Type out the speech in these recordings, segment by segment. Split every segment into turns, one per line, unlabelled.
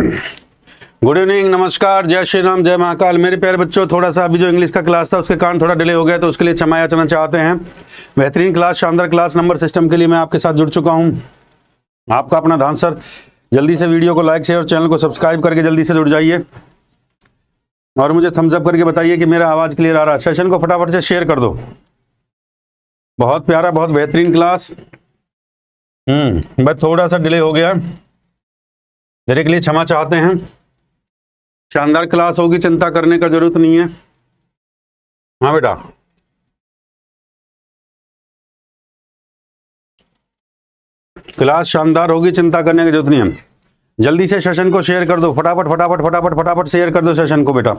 Good evening, नमस्कार, जय श्री राम, जय महाकाल। मेरे प्यारे बच्चों, थोड़ा सा अभी जो इंग्लिश का क्लास था उसके कारण थोड़ा डिले हो गया, तो उसके लिए क्षमा याचना चाहते हैं। बेहतरीन क्लास, शानदार क्लास, नंबर सिस्टम के लिए मैं आपके साथ जुड़ चुका हूं। आपका अपना धान सर। जल्दी से वीडियो को लाइक शेयर और चैनल को सब्सक्राइब करके जल्दी से जुड़ जाइए और मुझे थम्स अप करके बताइए कि मेरा आवाज़ क्लियर आ रहा है। सेशन को फटाफट से शेयर कर दो। बहुत प्यारा, बहुत बेहतरीन क्लास। बस थोड़ा सा डिले हो गया, मेरे के लिए क्षमा चाहते हैं। शानदार क्लास होगी, चिंता करने का जरूरत नहीं है। हाँ बेटा, क्लास शानदार होगी, चिंता करने की जरूरत नहीं है। जल्दी से सेशन को शेयर कर दो, फटाफट फटाफट फटाफट फटाफट शेयर कर दो सेशन को बेटा।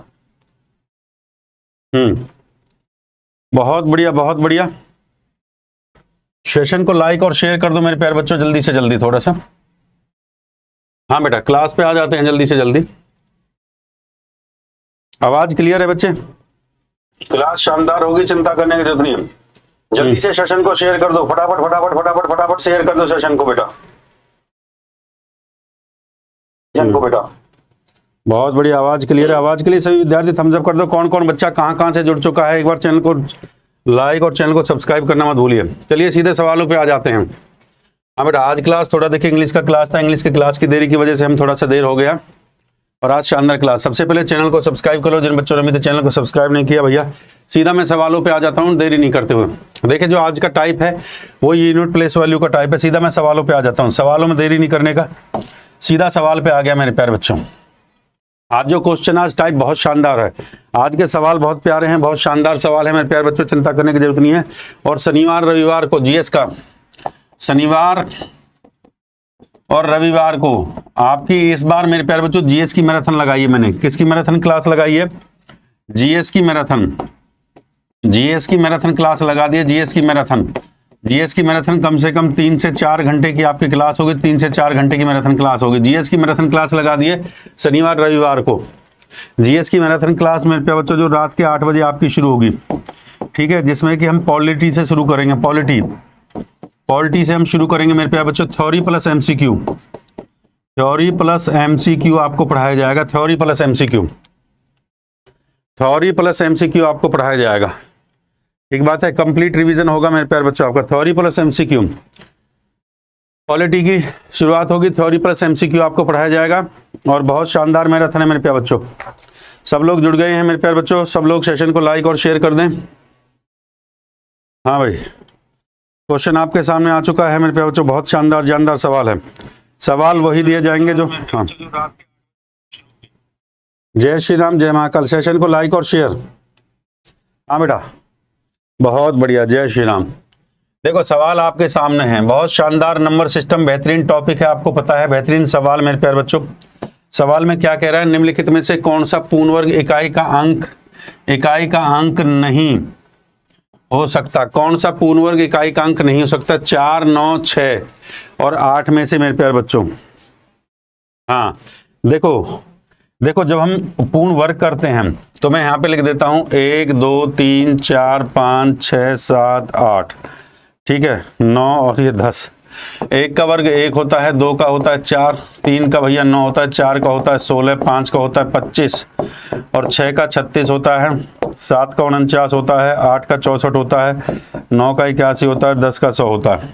बहुत बढ़िया, बहुत बढ़िया। सेशन को लाइक और शेयर कर दो मेरे प्यारे बच्चों, जल्दी से जल्दी थोड़ा सा। हाँ बेटा, क्लास पे आ जाते हैं जल्दी से जल्दी। आवाज क्लियर है बच्चे? क्लास शानदार होगी, चिंता करने की जरूरत नहीं है। जल्दी से सेशन को शेयर कर दो, फटाफट फटाफट फटाफट फटाफट शेयर कर दो सेशन को बेटा। बहुत बढ़िया, आवाज क्लियर है। आवाज के लिए सभी विद्यार्थी थम्स अप कर दो। कौन कौन बच्चा कहां से जुड़ चुका है, एक बार चैनल को लाइक और चैनल को सब्सक्राइब करना मत भूलिए। चलिए सीधे सवालों पे आ जाते हैं। हाँ बेटा, आज क्लास थोड़ा देखिए, इंग्लिश का क्लास था, इंग्लिश की क्लास की देरी की वजह से हम थोड़ा सा देर हो गया, और आज शानदार क्लास। सबसे पहले चैनल को सब्सक्राइब करो, जिन बच्चों ने अभी तक चैनल को सब्सक्राइब नहीं किया। भैया सीधा मैं सवालों पे आ जाता हूँ देरी नहीं करते हुए। देखिए, जो आज का टाइप है वो यूनिट प्लेस वैल्यू का टाइप है। सीधा मैं सवालों पे आ जाता हूँ, सवालों में देरी नहीं करने का, सीधा सवाल पे आ गया मेरे प्यारे बच्चों। आज जो क्वेश्चन, आज टाइप बहुत शानदार है। आज के सवाल बहुत प्यारे हैं, बहुत शानदार सवाल है मेरे प्यारे बच्चों, चिंता करने की जरूरत नहीं है। और शनिवार रविवार को जीएस का, शनिवार और रविवार को आपकी इस बार मेरे प्यारे बच्चों जीएस की मैराथन लगाई है मैंने। किसकी मैराथन क्लास लगाई है? जीएस की मैराथन। जीएस की मैराथन क्लास लगा दी है। जीएस की मैराथन कम से कम 3 से 4 घंटे की आपकी क्लास होगी। 3 से 4 घंटे की मैराथन क्लास होगी। जीएस की मैराथन क्लास लगा दी है शनिवार रविवार को। जीएस की मैराथन क्लास मेरे प्यारे बच्चों जो रात के 8 बजे आपकी शुरू होगी, ठीक है, जिसमें कि हम पॉलिटी से शुरू करेंगे। पॉलिटी से हम शुरू करेंगे मेरे प्यारे बच्चों। थ्योरी प्लस एमसीक्यू आपको पढ़ाया जाएगा। थ्योरी प्लस एमसीक्यू आपको पढ़ाया जाएगा। ठीक बात है, कंप्लीट रिवीजन होगा मेरे प्यारे बच्चों आपका। थ्योरी प्लस एमसीक्यू, पॉलिटी की शुरुआत होगी, थ्योरी प्लस एमसीक्यू आपको पढ़ाया जाएगा। और बहुत शानदार मैराथन है मेरे प्यारे बच्चों। सब लोग जुड़ गए हैं मेरे प्यारे बच्चों, सब लोग सेशन को लाइक और शेयर कर दें। हाँ भाई, क्वेश्चन आपके सामने आ चुका है मेरे प्यारे बच्चों। बहुत शानदार जानदार सवाल है। सवाल वही दिए जाएंगे जो, हाँ, जय श्री राम, जय महाकाल। सेशन को लाइक और शेयर। हाँ बेटा, बहुत बढ़िया, जय श्री राम। देखो, सवाल आपके सामने हैं, बहुत शानदार नंबर सिस्टम, बेहतरीन टॉपिक है, आपको पता है, बेहतरीन सवाल मेरे प्यारे बच्चों। सवाल में क्या कह रहा है? निम्नलिखित में से कौन सा पूर्ण वर्ग इकाई का अंक नहीं हो सकता? कौन सा पूर्ण वर्ग इकाई का अंक नहीं हो सकता? 4, 9, 6 और 8 में से मेरे प्यारे बच्चों। हाँ देखो, जब हम पूर्ण वर्ग करते हैं तो मैं यहाँ पे लिख देता हूँ 1, 2, 3, 4, 5, 6, 7, 8, ठीक है, 9 और ये 10। 1 का वर्ग 1 होता है, 2 का होता है 4, 3 का भैया 9 होता है, 4 का होता है 16, 5 का होता है 25 और 6 का 36 होता है, 7 का 49 होता है, 8 का 64 होता है, 9 का 81 होता है, 10 का 100 होता है।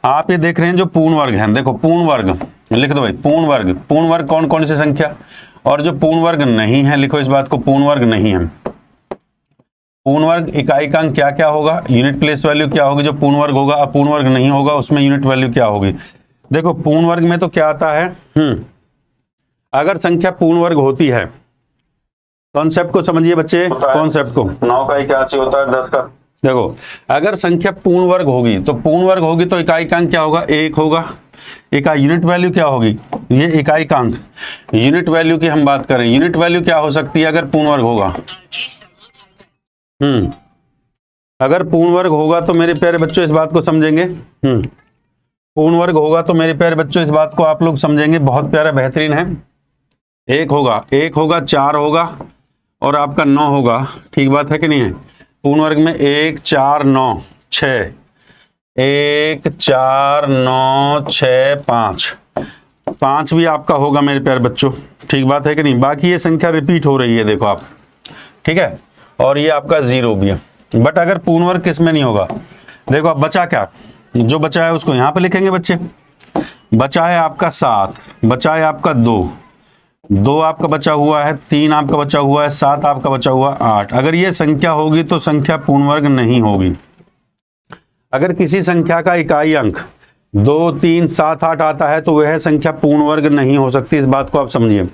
आप ये देख रहे हैं जो पूर्ण वर्ग है। देखो, पूर्ण वर्ग लिख दो भाई। पूर्ण वर्ग कौन कौन सी संख्या? और जो पूर्ण वर्ग नहीं है, लिखो इस बात को, पूर्ण वर्ग नहीं है। पूर्ण वर्ग इकाई का अंक क्या क्या होगा? यूनिट प्लेस वैल्यू क्या होगी जो पूर्ण वर्ग होगा? अपूर्ण वर्ग नहीं होगा, उसमें यूनिट वैल्यू क्या होगी? देखो, पूर्ण वर्ग में तो क्या आता है, अगर संख्या पूर्ण वर्ग होती है, कॉन्सेप्ट को समझिए बच्चे, कॉन्सेप्ट को। 9 का 81 होता है, 10 का। देखो, अगर संख्या पूर्ण वर्ग होगी तो इकाई का अंक क्या होगा? 1 होगा। इकाई यूनिट वैल्यू क्या होगी? ये इकाई का अंक। यूनिट वैल्यू की हम बात करें, यूनिट वैल्यू क्या हो सकती है अगर पूर्ण वर्ग होगा? अगर पूर्ण वर्ग होगा तो मेरे प्यारे बच्चों इस बात को समझेंगे। पूर्ण वर्ग होगा तो मेरे प्यारे बच्चों इस बात को आप लोग समझेंगे। बहुत प्यारा, बेहतरीन है। 1 होगा, 4 होगा और आपका 9 होगा। ठीक बात है कि नहीं है? पूर्ण वर्ग में 1, 4, 9, 6, 1, 4, 9, 6, 5, 5 भी आपका होगा मेरे प्यारे बच्चों, ठीक बात है कि नहीं। बाकी ये संख्या रिपीट हो रही है देखो आप, ठीक है, और ये आपका 0 भी है। बट अगर पूर्ण वर्ग किस में नहीं होगा, देखो अब बचा क्या, जो बचा है उसको यहाँ पे लिखेंगे बच्चे। बचा है आपका 7, बचा है आपका 2 आपका बचा हुआ है, 3 आपका बचा हुआ है, 7 आपका बचा हुआ 8। अगर ये संख्या होगी तो संख्या पूर्ण वर्ग नहीं होगी। अगर किसी संख्या का इकाई अंक 2, 3, 7, 8 आता है तो वह संख्या पूर्ण वर्ग नहीं हो सकती, इस बात को आप समझिए।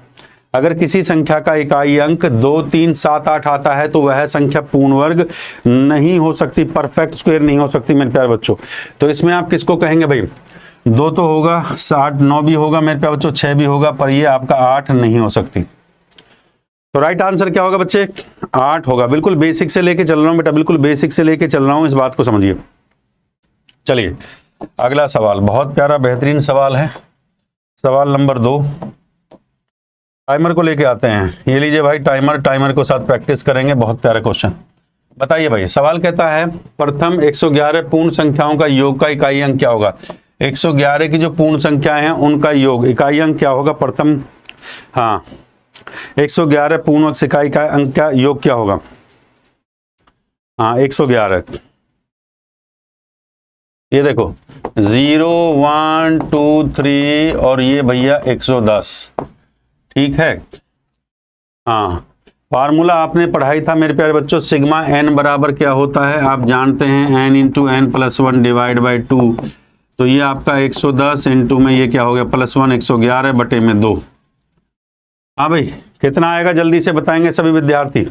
अगर किसी संख्या का इकाई अंक 2, 3, 7, 8 आता है तो वह संख्या पूर्ण वर्ग नहीं हो सकती, परफेक्ट स्क्वायर नहीं हो सकती मेरे प्यारे बच्चों। तो इसमें आप किसको कहेंगे भाई, 2 तो होगा, 7, 9 भी होगा मेरे प्यारे बच्चों, 6 भी होगा, पर ये आपका 8 नहीं हो सकती। तो राइट आंसर क्या होगा बच्चे, 8 होगा। बिल्कुल बेसिक से लेके चल रहा हूं बेटा, बिल्कुल बेसिक से लेके चल रहा हूं, इस बात को समझिए। चलिए अगला सवाल, बहुत प्यारा बेहतरीन सवाल है, सवाल नंबर 2। टाइमर को लेके आते हैं, ये लीजिए भाई टाइमर, टाइमर को साथ प्रैक्टिस करेंगे। बहुत प्यारा क्वेश्चन, बताइए भाई। सवाल कहता है प्रथम 111 पूर्ण संख्याओं का योग का इकाई अंक क्या होगा। 111 की जो पूर्ण संख्याएं हैं उनका योग, इकाई अंक क्या होगा प्रथम, हाँ 111 पूर्ण इकाई का अंक का योग क्या होगा, हाँ 111। ये देखो 0, 1, 2, 3 और ये भैया 110, ठीक है। हाँ फार्मूला आपने पढ़ाई था मेरे प्यारे बच्चों, सिग्मा n बराबर क्या होता है आप जानते हैं, n into n plus 1 divide by 2। तो ये आपका 110 इंटू में ये क्या हो गया प्लस 1, 111 बटे में 2। हाँ भाई कितना आएगा जल्दी से बताएंगे सभी विद्यार्थी।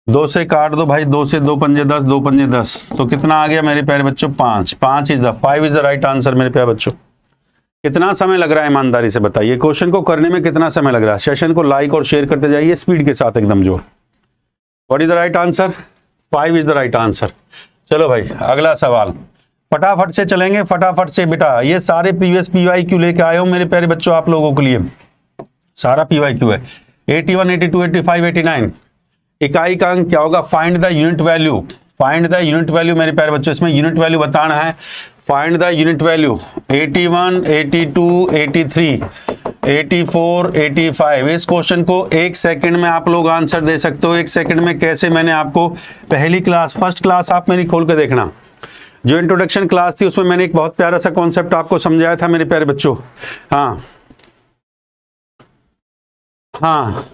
2 से काट दो भाई, 2 से 2 पंजे 10, 2 पंजे 10, तो कितना आ गया मेरे प्यारे बच्चों 5। 5 इज द राइट आंसर मेरे प्यारे बच्चों। कितना समय लग रहा है ईमानदारी से बताइए, क्वेश्चन को करने में कितना समय लग रहा है। सेशन को लाइक और शेयर करते जाइए स्पीड के साथ एकदम जोर। What is the right answer, 5 is the right answer. चलो भाई अगला सवाल, फटाफट से चलेंगे, फटाफट से बेटा। ये सारे प्रीवियस PYQ लेके आए हो मेरे प्यारे बच्चों आप लोगों के लिए, सारा PYQ है। 81, 82, 85, 89 इकाई का अंक क्या होगा, find the unit value. Find the unit value मेरे प्यारे बच्चों, इसमें यूनिट वैल्यू बताना है। Find the unit value 81, 82, 83, 84, 85। इस क्वेश्चन को 1 सेकंड में आप लोग आंसर दे सकते हो। 1 सेकंड में कैसे, मैंने आपको पहली क्लास, फर्स्ट क्लास आप मेरी खोल के देखना, जो इंट्रोडक्शन क्लास थी उसमें मैंने एक बहुत प्यारा सा कॉन्सेप्ट आपको समझाया था मेरे प्यारे बच्चों। हाँ हाँ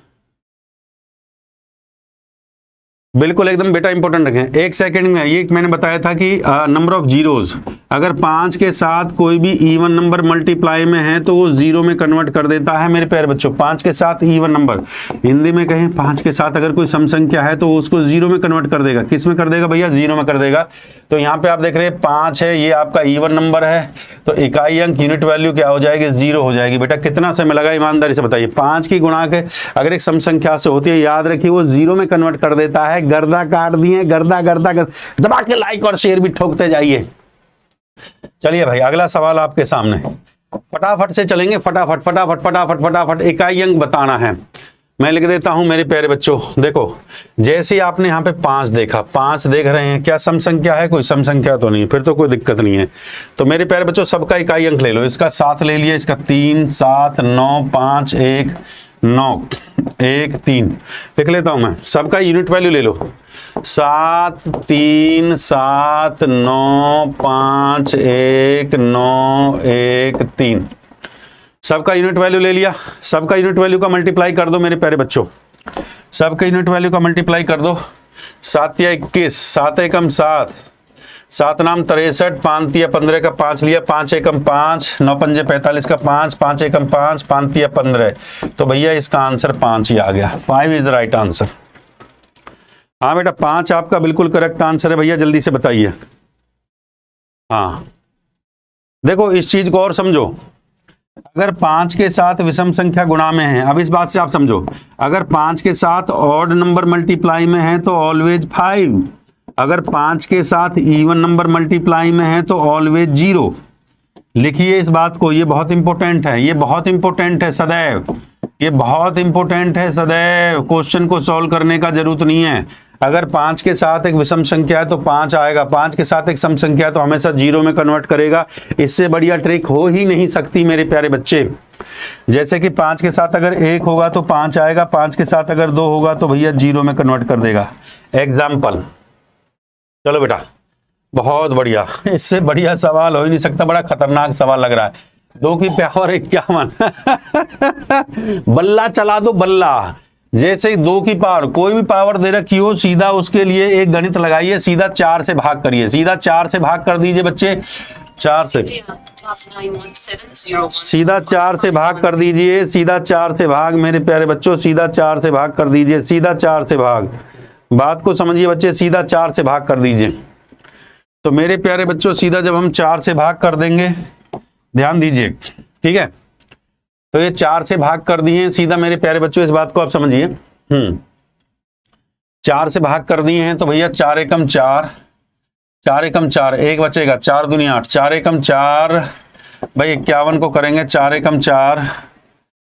बिल्कुल एकदम बेटा इंपॉर्टेंट रखें। 1 सेकंड में ये मैंने बताया था कि नंबर ऑफ जीरोज, अगर 5 के साथ कोई भी इवन नंबर मल्टीप्लाई में है तो वो 0 में कन्वर्ट कर देता है मेरे प्यारे बच्चों। 5 के साथ इवन नंबर, हिंदी में कहें 5 के साथ अगर कोई सम संख्या है तो उसको 0 में कन्वर्ट कर देगा। किस में कर देगा भैया, 0 में कर देगा। तो यहाँ पे आप देख रहे हैं 5 है, ये आपका इवन नंबर है, तो इकाई अंक यूनिट वैल्यू क्या हो जाएगी, 0 हो जाएगी। बेटा कितना समय लगा ईमानदारी से बताइए। 5 की गुणा के अगर एक सम संख्या से होती है, याद रखिए वो 0 में कन्वर्ट कर देता है। गर्दा काट दिए, गर्दा गर्दा दबा के लाइक और शेयर भी ठोकते जाइए। चलिए भाई अगला सवाल आपके सामने, फटाफट से चलेंगे, फटाफट फटाफट फटाफट फटाफट। इकाई अंक बताना है, मैं लिख देता हूं मेरे प्यारे बच्चों। देखो जैसे आपने यहाँ पे 5 देखा, 5 देख रहे हैं, क्या सम संख्या है, कोई सम संख्या तो नहीं, फिर तो कोई दिक्कत नहीं है। तो मेरे प्यारे बच्चों सबका इकाई अंक ले लो, इसका 7 ले लिया, इसका 3, 7, 9, 5, 1, 9, 1, 3 लिख लेता हूं मैं। सबका यूनिट वैल्यू ले लो, 7, 3, 7, 9, 5, 1, 9, 1, 3 सबका यूनिट वैल्यू ले लिया। सबका यूनिट वैल्यू का मल्टीप्लाई कर दो मेरे प्यारे बच्चों, सबका यूनिट वैल्यू का मल्टीप्लाई कर दो। 7 या 21, 7 एकम 7, 7 नाम 63, 5 या 15 का 5 लिया, 5 एकम 5, 9 पंजे 45 का 5, 5 एकम 5, 5 या 15। तो भैया इसका आंसर 5 ही आ गया। 5 इज द राइट आंसर। हाँ बेटा 5 आपका बिल्कुल करेक्ट आंसर है भैया, जल्दी से बताइए। हाँ देखो इस चीज को और समझो, अगर 5 के साथ विषम संख्या गुणा में है, अब इस बात से आप समझो, अगर 5 के साथ ऑड नंबर मल्टीप्लाई में है तो ऑलवेज 5, अगर 5 के साथ इवन नंबर मल्टीप्लाई में है तो ऑलवेज 0। लिखिए इस बात को, ये बहुत इंपॉर्टेंट है, ये बहुत इंपॉर्टेंट है सदैव, ये बहुत इंपॉर्टेंट है सदैव। क्वेश्चन को सॉल्व करने का जरूरत नहीं है, अगर 5 के साथ एक विषम संख्या है तो 5 आएगा, 5 के साथ एक सम संख्या है तो हमेशा 0 में कन्वर्ट करेगा। इससे बढ़िया ट्रिक हो ही नहीं सकती मेरे प्यारे बच्चे। जैसे कि 5 के साथ अगर 1 होगा तो 5 आएगा, 5 के साथ अगर 2 होगा तो भैया 0 में कन्वर्ट कर देगा। एग्जाम्पल, चलो बेटा, बहुत बढ़िया, इससे बढ़िया सवाल हो ही नहीं सकता। बड़ा खतरनाक सवाल लग रहा है। 2 की पावर 51 बल्ला चला दो, बल्ला। जैसे 2 की पावर, कोई भी पावर दे रखी हो, सीधा उसके लिए एक गणित लगाइए, सीधा 4 से भाग करिए, सीधा 4 से भाग कर दीजिए बच्चे, 4 से, सीधा 4 से भाग कर दीजिए, सीधा 4 से भाग मेरे प्यारे बच्चों, सीधा 4 से भाग कर दीजिए, सीधा 4 से भाग। बात को समझिए बच्चे, सीधा 4 से भाग कर दीजिए। तो मेरे प्यारे बच्चों, सीधा जब हम 4 से भाग कर देंगे, ध्यान दीजिए, ठीक है, तो ये 4 से भाग कर दिए सीधा मेरे प्यारे बच्चों, इस बात को आप समझिए। 4 से भाग कर दिए हैं तो भैया 4 एकम 4, 4 एकम 4, एक बचेगा, 4 दूनी 8, 4 एकम 4, भाई 51 को करेंगे, 4 एकम 4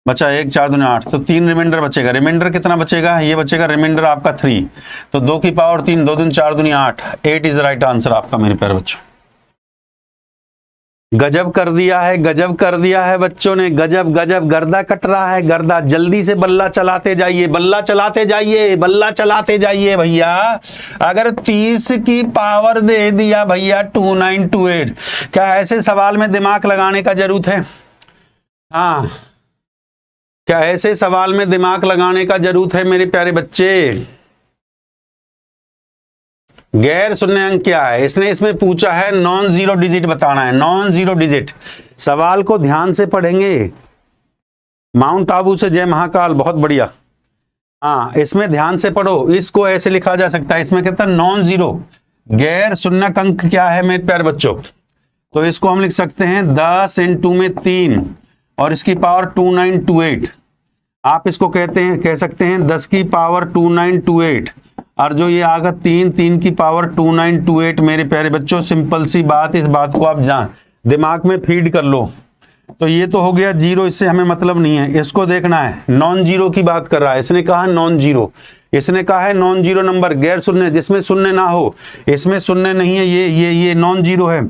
बचा 1, 4 दूनी 8, तो 3 रिमाइंडर बचेगा। रिमाइंडर कितना बचेगा? ये बचेगा रिमाइंडर आपका 3, तो 2 की पावर 3, 2 दूनी 4 दूनी 8, 8 इज द राइट आंसर आपका मेरे प्यारे बच्चों। गजब कर दिया है, गजब कर दिया है बच्चों ने, गजब गजब। गर्दा कट रहा है, गर्दा। जल्दी से बल्ला चलाते जाइए, बल्ला चलाते जाइए, बल्ला चलाते जाइए भैया। अगर 30 की पावर दे दिया भैया 2928, क्या ऐसे सवाल में दिमाग लगाने का जरूरत है? हाँ, क्या ऐसे सवाल में दिमाग लगाने का जरूरत है मेरे प्यारे बच्चे? गैर शून्य अंक क्या है? इसने इसमें पूछा है नॉन जीरो डिजिट बताना है, नॉन जीरो डिजिट। सवाल को ध्यान से पढ़ेंगे। माउंट आबू से जय महाकाल, बहुत बढ़िया। हाँ, इसमें ध्यान से पढ़ो। इसको ऐसे लिखा जा सकता है, इसमें कहता है नॉन जीरो, गैर शून्य अंक क्या है मेरे प्यारे बच्चों? तो इसको हम लिख सकते हैं 10 इंटू में 3 और इसकी पावर 2928। आप इसको कह सकते हैं 10 की पावर 2928, और जो ये आगा 3 की पावर 2928 मेरे प्यारे बच्चों। सिंपल सी बात, इस बात को आप दिमाग में फीड कर लो। तो ये तो हो गया जीरो, इससे हमें मतलब नहीं है, इसको देखना है। नॉन जीरो की बात कर रहा है, इसने कहा नॉन जीरो, इसने कहा है नॉन जीरो नंबर, गैर शून्य, जिसमें शून्य ना हो। इसमें शून्य नहीं है, ये नॉन जीरो है,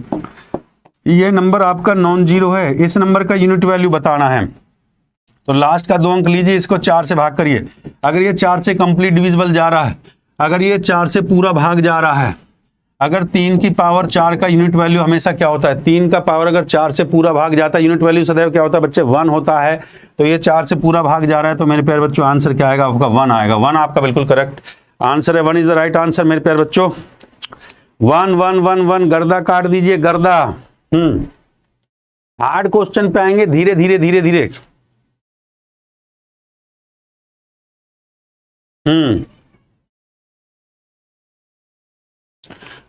ये नंबर आपका नॉन जीरो है। इस नंबर का यूनिट वैल्यू बताना है। तो लास्ट का 2 अंक लीजिए, इसको 4 से भाग करिए। अगर ये 4 से कंप्लीट डिविजिबल जा रहा है, अगर ये 4 से पूरा भाग जा रहा है, अगर 3 की पावर 4 का यूनिट वैल्यू हमेशा क्या होता है? 3 का पावर अगर 4 से पूरा भाग जाता है, यूनिट वैल्यू सदैव क्या होता है बच्चे? 1 होता है। तो ये 4 से पूरा भाग जा रहा है, तो मेरे प्यारे बच्चों आंसर क्या आएगा आपका? 1 आएगा। 1 आपका बिल्कुल करेक्ट आंसर है। 1 इज द राइट आंसर मेरे प्यारे बच्चों। 1 1 1 1, गर्दा काट दीजिए, गर्दा। हार्ड क्वेश्चन पे आएंगे धीरे धीरे धीरे धीरे।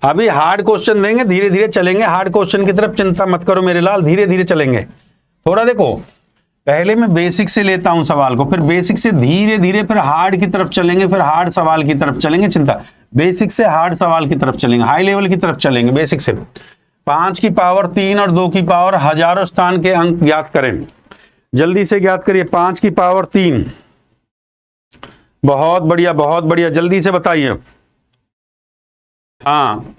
अभी हार्ड क्वेश्चन देंगे, धीरे धीरे चलेंगे हार्ड क्वेश्चन की तरफ। चिंता मत करो मेरे लाल, धीरे धीरे चलेंगे। थोड़ा देखो, पहले मैं बेसिक से लेता हूं सवाल को, फिर बेसिक से धीरे धीरे फिर हार्ड की तरफ चलेंगे, फिर हार्ड सवाल की तरफ चलेंगे। चिंता, बेसिक से हार्ड सवाल की तरफ चलेंगे, हाई लेवल की तरफ चलेंगे बेसिक से। 5 की पावर 3 और 2 की पावर हजारों स्थान के अंक ज्ञात करें। जल्दी से ज्ञात करिए। 5 की पावर 3, बहुत बढ़िया, बहुत बढ़िया, जल्दी से बताइए। हाँ,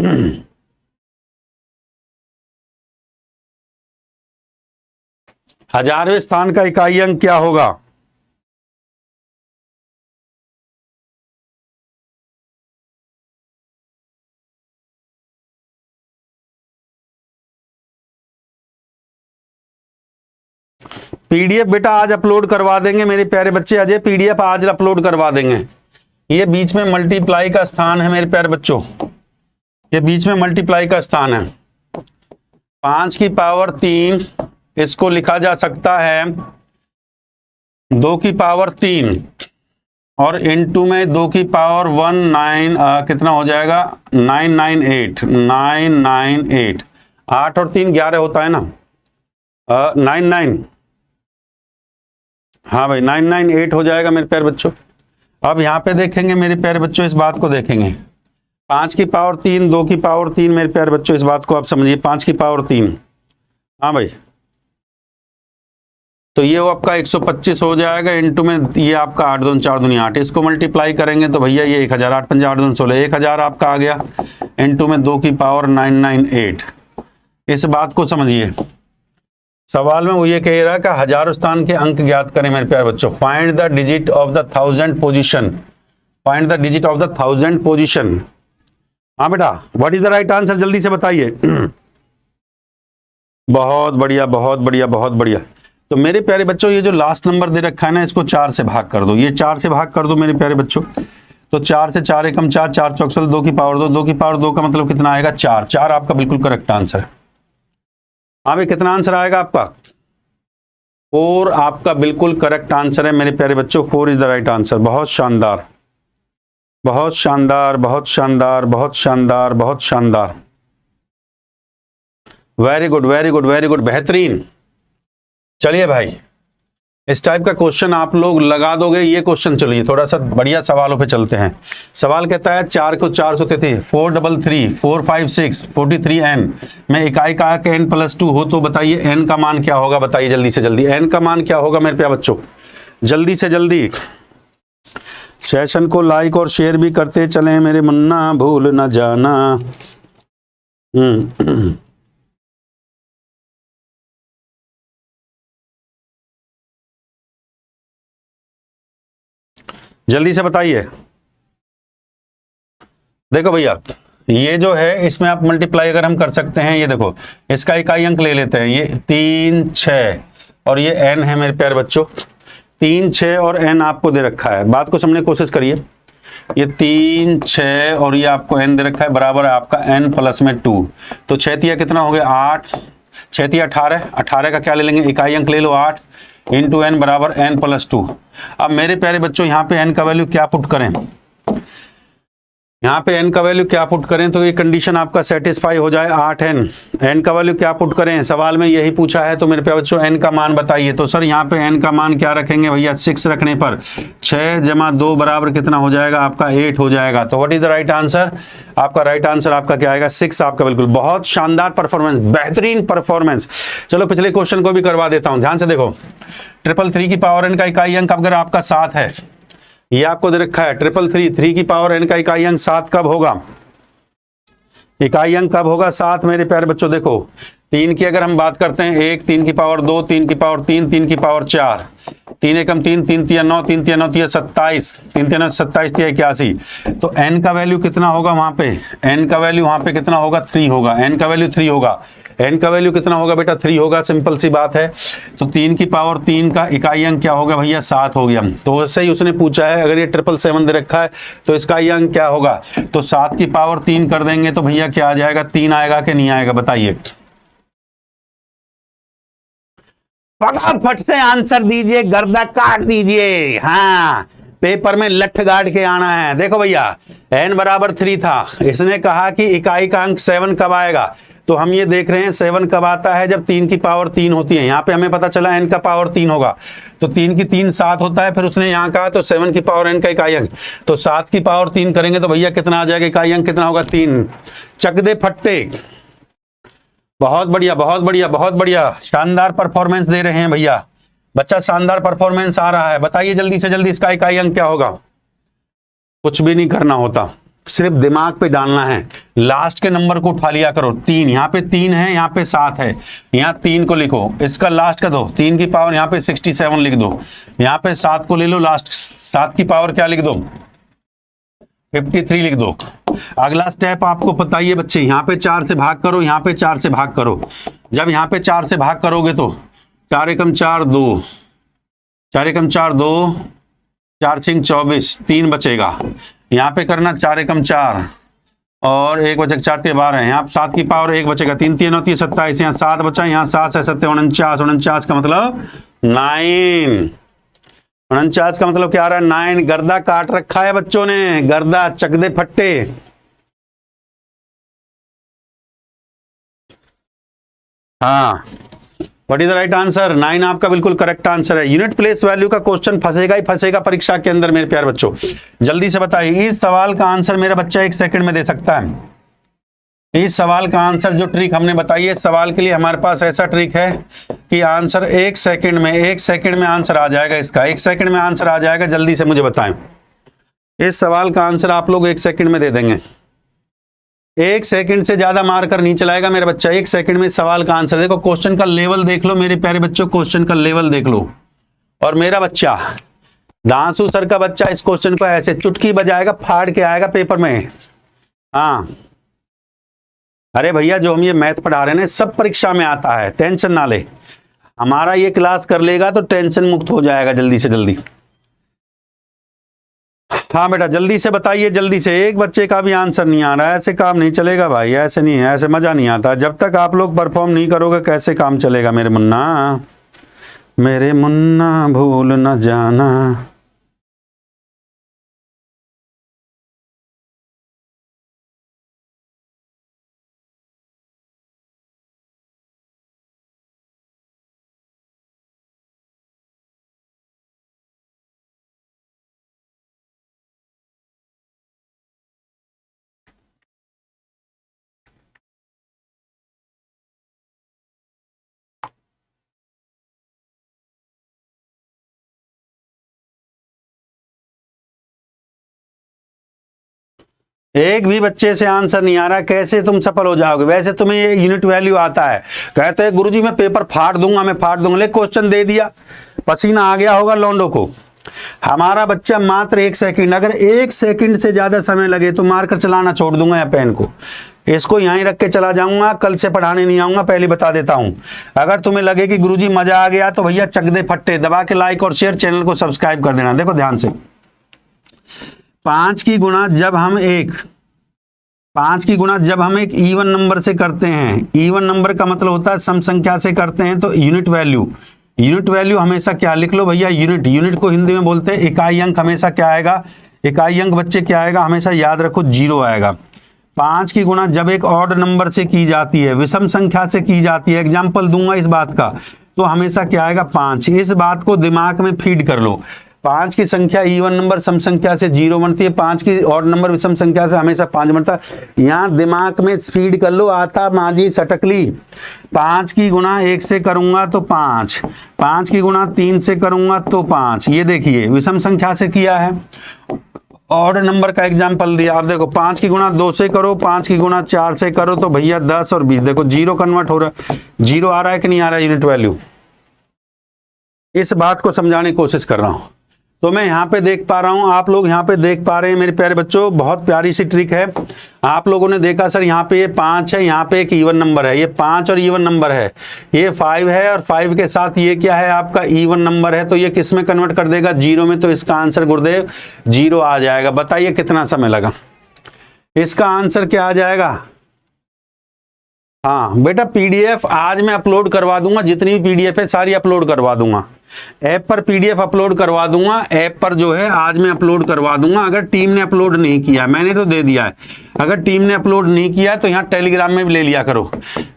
हजारवें स्थान का इकाई अंक क्या होगा? पीडीएफ बेटा आज अपलोड करवा देंगे मेरे प्यारे बच्चे, अजय पीडीएफ आज अपलोड करवा देंगे। ये बीच में मल्टीप्लाई का स्थान है मेरे प्यारे बच्चों, ये बीच में मल्टीप्लाई का स्थान है। 5 की पावर 3, इसको लिखा जा सकता है 2 की पावर 3 और इनटू में 2 की पावर 1 कितना हो जाएगा? 998, 998। 8 और 3 11 होता है ना, 99। हाँ भाई, 998 हो जाएगा मेरे प्यारे बच्चों। अब यहाँ पे देखेंगे मेरे प्यारे बच्चों, इस बात को देखेंगे। 5 की पावर 3, 2 की पावर 3 मेरे प्यारे बच्चों, इस बात को आप समझिए। 5 की पावर 3, हाँ भाई, तो ये वो आपका 125 हो जाएगा, इंटू में ये आपका 8 दूनी 4 दूनी 8, इसको मल्टीप्लाई करेंगे तो भैया ये 1000, 8 पंजा 8 दूनी 16, 1000 आपका आ गया, इंटू में 2 की पावर 998। इस बात को समझिए, सवाल में वो ये कह रहा है कि हजारों स्थान के अंक ज्ञात करें मेरे प्यारे बच्चों। Find the digit of the 1000 position, find the digit of the 1000 position. हाँ बेटा, what is the right answer, जल्दी से बताइए। बहुत बढ़िया, बहुत बढ़िया, बहुत बढ़िया। तो मेरे प्यारे बच्चों, ये जो लास्ट नंबर दे रखा है ना, इसको 4 से भाग कर दो, ये 4 से भाग कर दो मेरे प्यारे बच्चों। तो 4 से 4 एकम 4, 4 चौक 2 की पावर 2, 2 की पावर 2 का मतलब कितना आएगा 4, 4 आपका बिल्कुल करेक्ट आंसर है। हाँ भाई, कितना आंसर आएगा आपका 4 आपका बिल्कुल करेक्ट आंसर है मेरे प्यारे बच्चों, 4 इज द राइट आंसर। बहुत शानदार, बहुत शानदार, बहुत शानदार, बहुत शानदार, बहुत शानदार, very good, very good, very good, बेहतरीन। चलिए भाई, इस टाइप का क्वेश्चन आप लोग लगा दोगे ये क्वेश्चन। चलिए थोड़ा सा बढ़िया सवालों पे चलते हैं। सवाल कहता है 4 को 4 से 433 456 43n में इकाई का n + 2 हो तो बताइए n का मान क्या होगा। बताइए जल्दी से जल्दी, n का मान क्या होगा मेरे प्यारे बच्चों, जल्दी से जल्दी। सेशन को लाइक और शेयर भी करते चलें मेरे मुन्ना, भूल न जाना। जल्दी से बताइए। देखो भैया, ये जो है इसमें आप मल्टीप्लाई अगर हम कर सकते हैं, ये देखो इसका इकाई अंक ले लेते हैं, ये 3 6 और ये n है मेरे प्यारे बच्चों। 3 6 और n आपको दे रखा है, बात को समझने की कोशिश करिए। ये 3 6 और ये आपको n दे रखा है, बराबर है आपका n + में 2। तो 6 तिया कितना हो गया 8, 6 तिया 18, 18 का क्या ले लेंगे, इकाई अंक ले लो 8 इंटू n बराबर n + 2। अब मेरे प्यारे बच्चों यहाँ पे n का वैल्यू क्या पुट करें, यहाँ पे n का वैल्यू क्या पुट करें तो ये कंडीशन आपका सेटिस्फाई हो जाए। 8n, n का वैल्यू क्या पुट करें, सवाल में यही पूछा है। तो मेरे प्यारे बच्चों n का मान बताइए। तो सर यहाँ पे n का मान क्या रखेंगे भैया, 6 रखने पर 6 + 2 बराबर कितना हो जाएगा आपका 8 हो जाएगा। तो what is the right answer, आपका राइट आंसर आपका क्या आएगा 6 आपका बिल्कुल। बहुत शानदार परफॉर्मेंस, बेहतरीन परफॉर्मेंस। चलो पिछले क्वेश्चन को भी करवा देता हूं, ध्यान से देखो। 333 की पावर n का इकाई अंक अगर आपका 7 है, ये आपको दे रखा है 333 की पावर n का इकाई अंक 7 कब होगा, इकाई अंक कब होगा 7 मेरे प्यारे बच्चों। देखो 3 की अगर हम बात करते हैं, 1 3 की पावर 2 3 की पावर 3 3 की पावर 4, 3 एकम 3 3 तिया 9 3 तिया 9 तिया 27 3 तिया 9 27 तिया 81। तो n का वैल्यू कितना होगा वहां पे, n का वैल्यू वहां पे कितना होगा 3 होगा, n का वैल्यू 3 होगा। n का वैल्यू कितना होगा बेटा 3 होगा, सिंपल सी बात है। तो 3 की पावर 3 का इकाई अंक क्या होगा भैया 7 हो गया। तो वैसे ही उसने पूछा है, अगर ये 777 दे रखा है तो इसका ये अंक क्या होगा, तो 7 की पावर 3 कर देंगे तो भैया क्या आ जाएगा 3 आएगा कि नहीं आएगा बताइए। फटाफट से आंसर दीजिए, गर्दा काट दीजिए। हाँ, पेपर में लठ गाड़ के आना है। देखो भैया n बराबर 3 था, इसने कहा कि इकाई का अंक 7 कब आएगा, तो हम ये देख रहे हैं 7 कब आता है जब 3 की पावर 3 होती है। यहाँ पे हमें पता चला n का पावर 3 होगा, तो 3 की 3 7 होता है। फिर उसने यहाँ कहा तो 7 की पावर n का इकाई अंक, तो 7 की पावर 3 करेंगे तो भैया कितना आ जाएगा, इकाई अंक कितना होगा 3। चक दे फट्टे, बहुत बढ़िया, बहुत बढ़िया, बहुत बढ़िया, शानदार परफॉर्मेंस दे रहे हैं भैया। बच्चा शानदार परफॉर्मेंस आ रहा है। बताइए जल्दी से जल्दी इसका इकाई अंक क्या होगा। कुछ भी नहीं करना होता, सिर्फ दिमाग पे डालना है। लास्ट के नंबर को उठा लिया करो। 3 यहाँ पे 3 है, यहाँ पे 7 है, यहाँ 3 को लिखो, इसका लास्ट का दो 3 की पावर यहाँ पे 67 लिख दो, यहाँ पे 7 को ले लो, लास्ट 7 की पावर क्या लिख दो 53 लिख दो। अगला स्टेप आपको पता ही है बच्चे, यहाँ पे 4 से भाग करो, यहाँ पे 4 से भाग करो। जब यहाँ पे 4 से भाग करोगे तो 4 एकम 4 2, 4 एकम 4 2, 4 6 24, 3 बचेगा। यहाँ पे करना 4 एकम 4 और 1 बचेगा 4 के 12 है, यहाँ 7 की पावर 1 बचेगा, 3 3 9 3 27, यहाँ 7 बचा, यहाँ 7 है 7 49, 49 का मतलब 9, 49 का मतलब क्या आ रहा है 9। गर्दा काट रखा है बच्चों ने, गर्दा चक दे फट्टे। हाँ, what is the right answer, 9 आपका बिल्कुल करेक्ट आंसर है। यूनिट प्लेस वैल्यू का क्वेश्चन फंसेगा ही फंसेगा परीक्षा के अंदर मेरे प्यारे बच्चों। जल्दी से बताइए, इस सवाल का आंसर मेरा बच्चा 1 सेकंड में दे सकता है। इस सवाल का आंसर जो ट्रिक हमने बताई है, इस सवाल के लिए हमारे पास ऐसा ट्रिक है कि आंसर 1 सेकंड में आंसर आ जाएगा इसका। 1 सेकंड में आंसर आ जाएगा, जल्दी से मुझे बताएं। इस सवाल का आंसर आप लोग 1 सेकंड में दे देंगे। 1 सेकंड से ज्यादा मारकर नहीं चलाएगा मेरा बच्चा। 1 सेकंड में सवाल का आंसर देखो। क्वेश्चन का लेवल देख लो मेरे प्यारे बच्चों, क्वेश्चन का लेवल देख लो। और मेरा बच्चा दांसू सर का बच्चा इस क्वेश्चन को ऐसे चुटकी बजाएगा, फाड़ के आएगा पेपर में। हाँ अरे भैया, जो हम ये मैथ पढ़ा रहे हैं सब परीक्षा में आता है, टेंशन ना ले। हमारा ये क्लास कर लेगा तो टेंशन मुक्त हो जाएगा जल्दी से जल्दी। हाँ बेटा जल्दी से बताइए, जल्दी से। एक बच्चे का भी आंसर नहीं आ रहा है, ऐसे काम नहीं चलेगा भाई, ऐसे नहीं है, ऐसे मजा नहीं आता। जब तक आप लोग परफॉर्म नहीं करोगे कैसे काम चलेगा मेरे मुन्ना। मेरे मुन्ना भूल न जाना। एक भी बच्चे से आंसर नहीं आ रहा, कैसे तुम सफल हो जाओगे। वैसे तुम्हें ये यूनिट वैल्यू आता है, कहते हैं गुरुजी मैं पेपर फाड़ दूंगा, मैं फाड़ दूंगा। ले क्वेश्चन दे दिया, पसीना आ गया होगा लौंडो को। हमारा बच्चा मात्र 1 सेकंड, अगर 1 सेकंड से ज्यादा समय लगे तो मारकर चलाना छोड़ दूंगा या पेन को, इसको यहीं रख के चला जाऊंगा, कल से पढ़ाने नहीं आऊंगा, पहले बता देता हूं। अगर तुम्हें लगे कि गुरुजी मजा आ गया तो भैया चक दे फट्टे, दबा के लाइक और शेयर, चैनल को सब्सक्राइब कर देना। देखो ध्यान से, 5 की गुणा जब हम एक इवन नंबर से करते हैं, इवन नंबर का मतलब होता है सम संख्या से करते हैं, तो यूनिट वैल्यू हमेशा क्या लिख लो भैया, यूनिट को हिंदी में बोलते हैं इकाई अंक। हमेशा क्या आएगा, इकाई अंक बच्चे क्या आएगा, हमेशा याद रखो 0 आएगा। 5 की गुणा जब एक ऑड नंबर से की जाती है, विषम संख्या से की जाती है, एग्जाम्पल दूंगा इस बात का, तो हमेशा क्या आएगा 5। इस बात को दिमाग में फीड कर लो। 5 की संख्या इवन नंबर सम संख्या से 0 बनती है, 5 की ऑड नंबर विषम संख्या से हमेशा 5 बनता है। यहां दिमाग में फीड कर लो, आता माजी सटकली। 5 की गुणा 1 से करूंगा तो 5, 5 की गुणा 3 से करूंगा तो 5। ये देखिए विषम संख्या से किया है, ऑड नंबर का एग्जाम्पल दिया। आप देखो 5 की गुणा 2 से करो, 5 की गुणा 4 से करो तो भैया 10 और 20। देखो 0 कन्वर्ट हो रहा है, 0 आ रहा है कि नहीं आ रहा है यूनिट वैल्यू। इस बात को समझाने की कोशिश कर रहा हूं। तो मैं यहाँ पे देख पा रहा हूँ, आप लोग यहाँ पे देख पा रहे हैं मेरे प्यारे बच्चों, बहुत प्यारी सी ट्रिक है। आप लोगों ने देखा सर यहाँ पे ये 5 है, यहाँ पे एक इवन नंबर है, ये 5 और इवन नंबर है, ये 5 है और 5 के साथ ये क्या है आपका इवन नंबर है, तो ये किस में कन्वर्ट कर देगा 0 में। तो इसका आंसर गुरुदेव 0 आ जाएगा। बताइए कितना समय लगा, इसका आंसर क्या आ जाएगा। हाँ बेटा पीडीएफ आज मैं अपलोड करवा दूंगा, जितनी भी पीडीएफ है सारी अपलोड करवा दूंगा, ऐप पर पीडीएफ अपलोड करवा दूंगा, ऐप पर जो है आज मैं अपलोड करवा दूंगा। अगर टीम ने अपलोड नहीं किया, मैंने तो दे दिया है, अगर टीम ने अपलोड नहीं किया है तो यहाँ टेलीग्राम में भी ले लिया करो।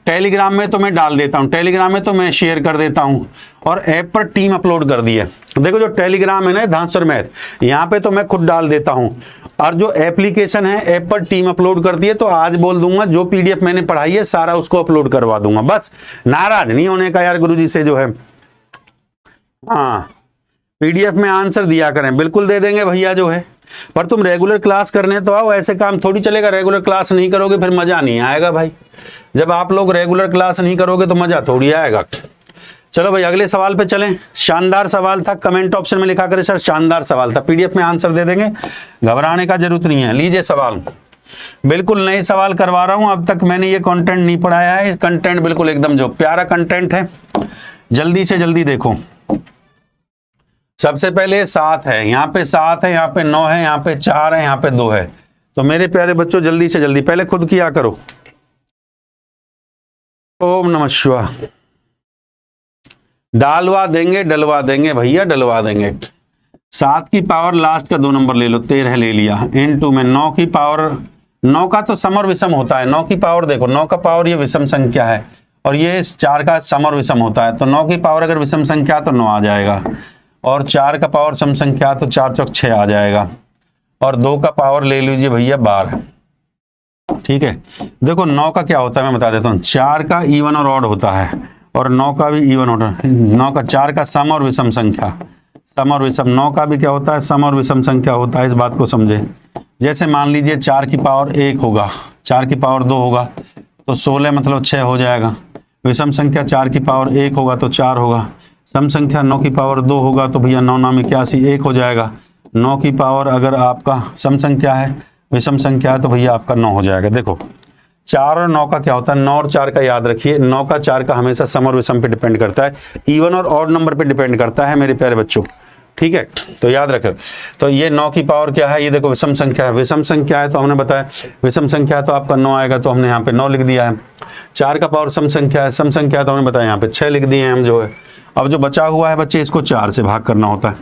टेलीग्राम में तो मैं डाल देता हूँ, टेलीग्राम में तो मैं शेयर कर देता हूँ, और ऐप पर टीम अपलोड कर दी है। देखो जो टेलीग्राम है ना धांसर मैथ, यहाँ पे तो मैं खुद डाल देता हूँ, और जो एप्लीकेशन है ऐप पर टीम अपलोड कर दी है। तो आज बोल दूंगा जो पीडीएफ मैंने पढ़ाई है सारा उसको अपलोड करवा दूंगा। बस नाराज नहीं होने का यार गुरुजी से जो है। हाँ पीडीएफ में आंसर दिया करें, बिल्कुल दे देंगे भैया जो है, पर तुम रेगुलर क्लास करने तो आओ, ऐसे काम थोड़ी चलेगा। रेगुलर क्लास नहीं करोगे फिर मजा नहीं आएगा भाई, जब आप लोग रेगुलर क्लास नहीं करोगे तो मजा थोड़ी आएगा। चलो भाई अगले सवाल पे चलें। शानदार सवाल था, कमेंट ऑप्शन में लिखा करें सर शानदार सवाल था, पीडीएफ में आंसर दे देंगे, घबराने का जरूरत नहीं है। लीजिए सवाल, बिल्कुल नए सवाल करवा रहा हूं, अब तक मैंने ये कंटेंट नहीं पढ़ाया है। कंटेंट बिल्कुल एकदम जो प्यारा कंटेंट है, जल्दी से जल्दी देखो। सबसे पहले 7 है, यहाँ पे 7 है, यहाँ पे 9 है, यहाँ पे 4 है, यहाँ पे 2 है। तो मेरे प्यारे बच्चों जल्दी से जल्दी पहले खुद किया करो। ओम नमः शिवाय। डालवा देंगे, डलवा देंगे भैया, डलवा देंगे। 7 की पावर लास्ट का 2 नंबर ले लो, 13 ले लिया, इनटू में 9 की पावर, 9 का तो सम और विषम होता है। 9 की पावर देखो, 9 का पावर ये विषम संख्या है, और ये 4 का सम और विषम होता है। तो 9 की पावर अगर विषम संख्या तो 9 आ जाएगा, और 4 का पावर सम संख्या तो 4 चौक 6 आ जाएगा, और 2 का पावर ले लीजिए भैया 12। ठीक है। देखो 9 का क्या होता है मैं बता देता हूँ, 4 का इवन और ऑड होता है और 9 का भी इवन होता है। 9 का 4 का सम और विषम संख्या, सम और विषम। 9 का भी क्या होता है, सम और विषम संख्या होता है, इस बात को समझे। जैसे मान लीजिए 4 की पावर 1 होगा, 4 की पावर 2 होगा तो 16 मतलब 6 हो जाएगा। विषम संख्या 4 की पावर 1 होगा तो 4 होगा। सम संख्या 9 की पावर 2 होगा तो भैया 9 9 81 1 हो जाएगा। 9 की पावर अगर आपका सम संख्या है, विषम संख्या है तो भैया आपका 9 हो जाएगा। देखो 4 और 9 का क्या होता है, 9 और 4 का याद रखिए, 9 का 4 का हमेशा सम और विषम पे डिपेंड करता है, इवन और ऑड नंबर पे डिपेंड करता है मेरे प्यारे बच्चों। ठीक है, तो याद रखो। तो ये 9 की पावर क्या है, ये देखो विषम संख्या है। विषम संख्या है तो हमने बताया विषम संख्या है तो आपका 9 आएगा, तो हमने यहाँ पे 9 लिख दिया है। 4 का पावर सम संख्या है, सम संख्या है तो हमने बताया यहाँ पे 6 लिख दिए हैं हम जो है। अब जो बचा हुआ है बच्चे, इसको 4 से भाग करना होता है,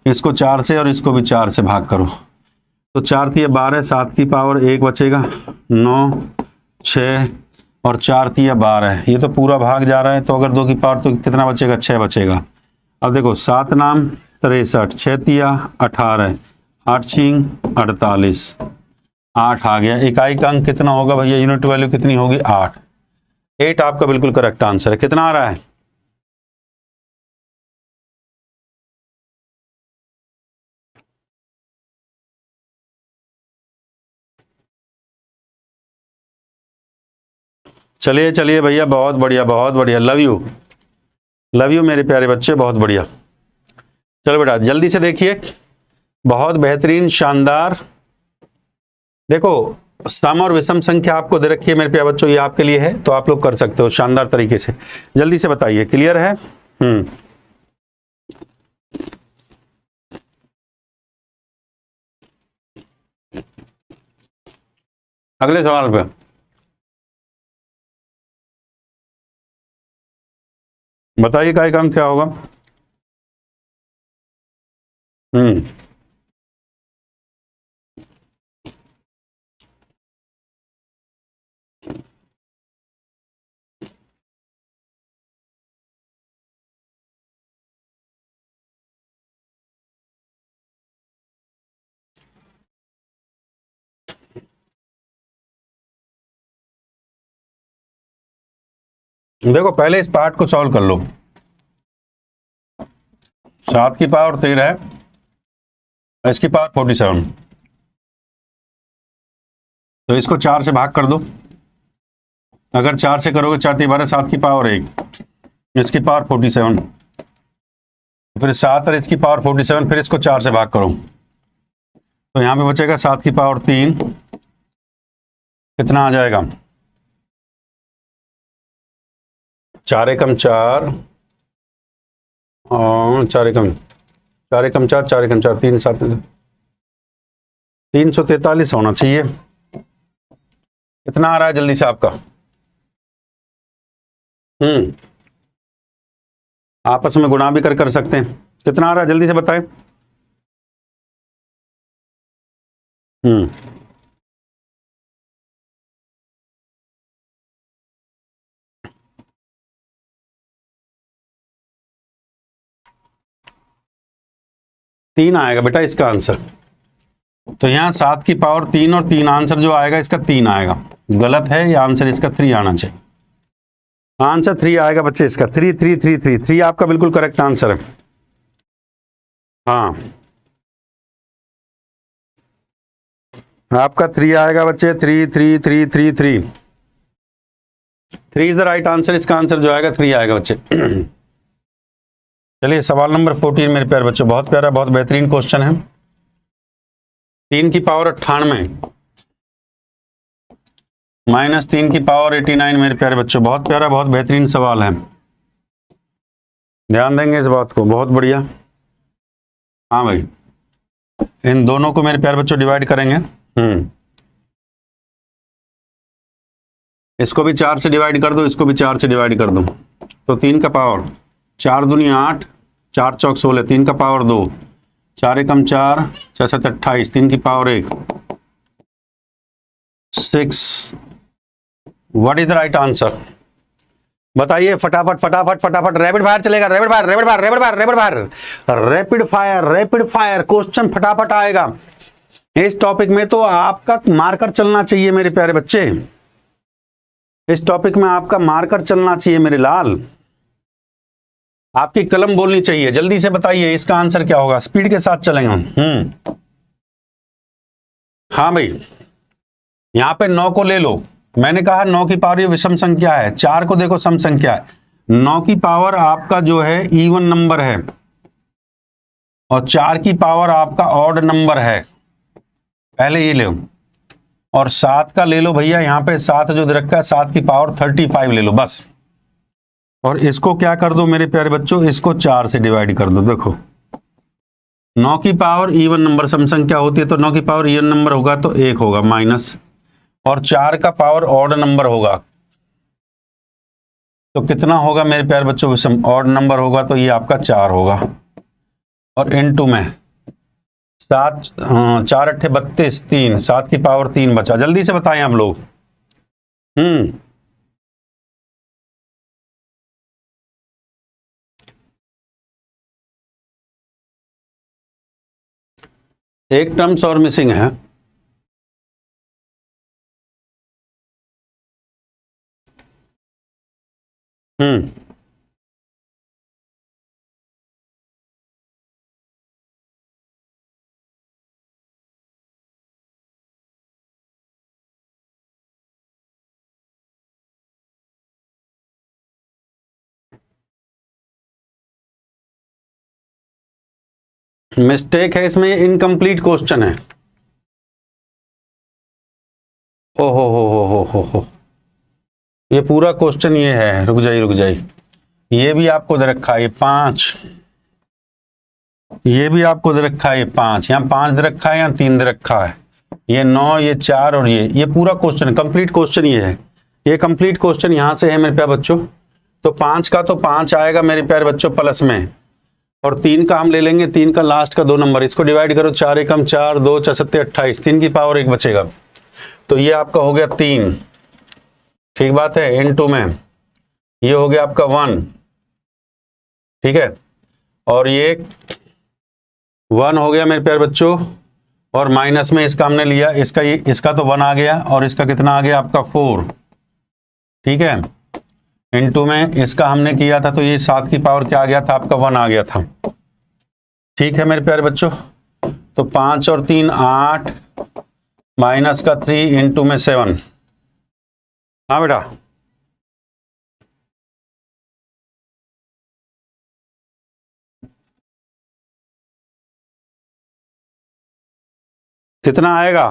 इसको 4 से और इसको भी 4 से भाग करो तो 4 3 12, 7 की पावर 1 बचेगा, 9 6 और 4 3 12, ये तो पूरा भाग जा रहा है। तो अगर 2 की पावर तो कितना बचेगा, 6 बचेगा। अब देखो 7 नाम 63, 6 3 18, 8 6 48, 8 आ गया। इकाई का अंक कितना होगा भैया, यूनिट वैल्यू कितनी होगी, 8। 8 आपका बिल्कुल करेक्ट आंसर है। कितना आ रहा है, चलिए चलिए भैया, बहुत बढ़िया बहुत बढ़िया, लव यू मेरे प्यारे बच्चे, बहुत बढ़िया। चलो बेटा जल्दी से देखिए, बहुत बेहतरीन शानदार। देखो सम और विषम संख्या आपको दे रखी है मेरे प्यारे बच्चों, ये आपके लिए है तो आप लोग कर सकते हो शानदार तरीके से। जल्दी से बताइए, क्लियर है? अगले सवाल पे बताइए इकाई का अंक क्या होगा। देखो पहले इस पार्ट को सॉल्व कर लो। 7 की पावर 13 है, इसकी पावर 47, तो इसको 4 से भाग कर दो। अगर 4 से करोगे 4 3 12, 7 की पावर 1, इसकी पावर 47, फिर 7 और इसकी पावर 47, फिर इसको 4 से भाग करो तो यहां पे बचेगा 7 की पावर 3, कितना आ जाएगा, 4 एकम 4 और 4 एकम 4, 4 एकम 4, 3 7 343 होना चाहिए। कितना आ रहा है जल्दी से आपका, आपस में गुणा भी कर सकते हैं। कितना आ रहा है जल्दी से बताएं। 3 आएगा बेटा इसका आंसर। तो यहाँ 7 की पावर 3 और 3 आंसर जो आएगा इसका 3 आएगा। गलत है, ये आंसर इसका 3 आना चाहिए। आंसर 3 आएगा बच्चे इसका, 3 3 3 3 3 आपका बिल्कुल करेक्ट आंसर है। हाँ आपका 3 आएगा बच्चे, 3 3 3 3 3 3 इज द राइट आंसर। इसका आंसर जो आएगा 3 आएगा बच्चे। चलिए सवाल नंबर 14 मेरे प्यारे बच्चों, बहुत प्यारा बहुत बेहतरीन क्वेश्चन है। 3 की पावर 98 माइनस 3 की पावर 89 मेरे प्यारे बच्चों, बहुत प्यारा बहुत बेहतरीन सवाल है, ध्यान देंगे इस बात को, बहुत बढ़िया। हाँ भाई, इन दोनों को मेरे प्यारे बच्चों डिवाइड करेंगे। इसको भी 4 से डिवाइड कर दो, इसको भी 4 से डिवाइड कर दो, तो 3 का पावर 4 दूनी 8, 4 चौक 16, 3 का पावर 2, 4 एकम 4, 6 7 28, 3 की power 1, 6। What is the right answer बताइए फटाफट फटाफट फटाफट। रैपिड फायर चलेगा, rapid fire rapid fire rapid fire rapid fire rapid fire rapid fire, question फटाफट आएगा। इस टॉपिक में तो आपका मार्कर चलना चाहिए मेरे प्यारे बच्चे, इस टॉपिक में आपका मार्कर चलना चाहिए मेरे लाल, आपकी कलम बोलनी चाहिए। जल्दी से बताइए इसका आंसर क्या होगा, स्पीड के साथ चलेंगे हम। हाँ भाई, यहां पे 9 को ले लो, मैंने कहा 9 की पावर ये विषम संख्या है, 4 को देखो सम संख्या है, 9 की पावर आपका जो है इवन नंबर है और 4 की पावर आपका ऑड नंबर है, पहले ये लो। और 7 का ले लो भैया, यहां पे 7 जो दे रखा है 7 की पावर 35 ले लो बस। और इसको क्या कर दो मेरे प्यारे बच्चों, इसको 4 से डिवाइड कर दो। देखो 9 की पावर इवन नंबर सम संख्या होती है, तो 9 की पावर इवन नंबर होगा तो 1 होगा माइनस, और 4 का पावर ऑड नंबर होगा तो कितना होगा मेरे प्यारे बच्चों, विषम ऑड नंबर होगा तो ये आपका 4 होगा। और इनटू में 7 4 8 32 3, 7 की पावर 3 बचा। जल्दी से बताएं आप लोग। एक टर्म्स और मिसिंग है। मिस्टेक है इसमें, इनकम्प्लीट क्वेश्चन है। हो ये पूरा क्वेश्चन ये है, रुक जाइए, ये भी आपको दे रखा है 5, ये भी आपको दे रखा है 5, यहाँ 5 दे रखा है, यहाँ 3 दे रखा है, ये 9, ये 4 और ये पूरा क्वेश्चन कंप्लीट क्वेश्चन ये है। ये कंप्लीट क्वेश्चन यहाँ से है मेरे प्यारे बच्चों। तो 5 का तो 5 आएगा मेरे प्यारे बच्चों प्लस में, और 3 का हम ले लेंगे, 3 का लास्ट का 2 नंबर, इसको डिवाइड करो, 4 एकम 4, 2 4 7 28, 3 की पावर 1 बचेगा, तो ये आपका हो गया 3, ठीक बात है। इनटू में ये हो गया आपका 1, ठीक है, और ये 1 हो गया मेरे प्यारे बच्चों, और माइनस में इसका हमने लिया, इसका तो 1 आ गया, और इसका कितना आ गया आपका 4, ठीक है। इनटू में इसका हमने किया था तो ये 7 की पावर क्या आ गया था आपका 1 आ गया था, ठीक है मेरे प्यारे बच्चों। तो 5 और 3 8, माइनस का 3, इनटू में 7। हाँ बेटा, कितना आएगा?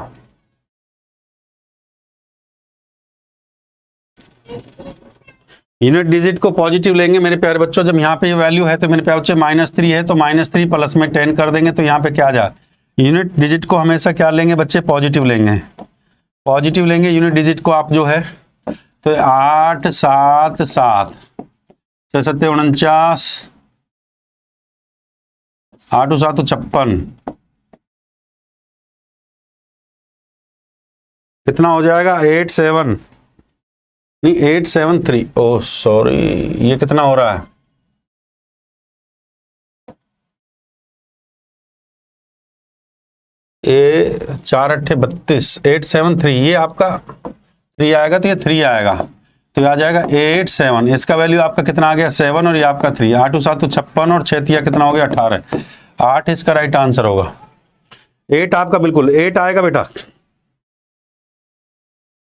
यूनिट डिजिट को पॉजिटिव लेंगे मेरे प्यारे बच्चों। जब यहाँ पे ये वैल्यू है तो मेरे प्यारे बच्चे -3 है, तो -3 प्लस में 10 कर देंगे, तो यहाँ पे क्या आ जाए, यूनिट डिजिट को हमेशा क्या लेंगे बच्चे, पॉजिटिव लेंगे, पॉजिटिव लेंगे यूनिट डिजिट को आप जो है। तो 8 7 7 6 7 49, 8 7 56, कितना हो जाएगा 8 7 नहीं 8 7 3, ओह सॉरी, ये कितना हो रहा है, ये 4 8 32, 8 7 3, ये आपका 3 आएगा, तो ये 3 आएगा, तो ये आ जाएगा 8 7, इसका वैल्यू आपका कितना आ गया 7, और ये आपका 3, 8 7 56 और 6 कितना हो गया 18, 8 इसका राइट आंसर होगा। 8 आपका बिल्कुल 8 आएगा बेटा।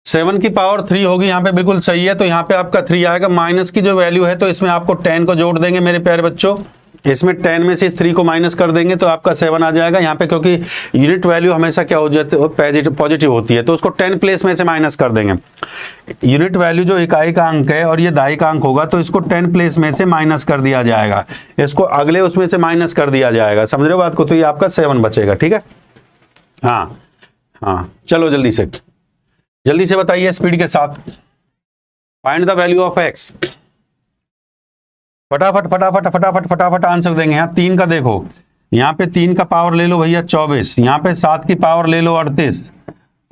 7 की पावर 3 होगी, यहाँ पे बिल्कुल सही है, तो यहाँ पे आपका 3 आएगा। माइनस की जो वैल्यू है तो इसमें आपको 10 को जोड़ देंगे मेरे प्यारे बच्चों, इसमें 10 में से इस 3 को माइनस कर देंगे तो आपका 7 आ जाएगा यहाँ पे, क्योंकि यूनिट वैल्यू हमेशा क्या हो जाती है, पॉजिटिव होती है, तो उसको 10 प्लेस में से माइनस कर देंगे। यूनिट वैल्यू जो इकाई का अंक है और ये दहाई का अंक होगा, तो इसको 10 प्लेस में से माइनस कर दिया जाएगा, इसको अगले उसमें से माइनस कर दिया जाएगा, समझ रहे हो बात को, तो ये आपका 7 बचेगा, ठीक है। हाँ चलो जल्दी से बताइए स्पीड के साथ, find the value of x. फटाफट आंसर देंगे। यहाँ 3 का देखो, यहाँ पे 3 का पावर ले लो भैया 24, यहाँ पे 7 की पावर ले लो 38,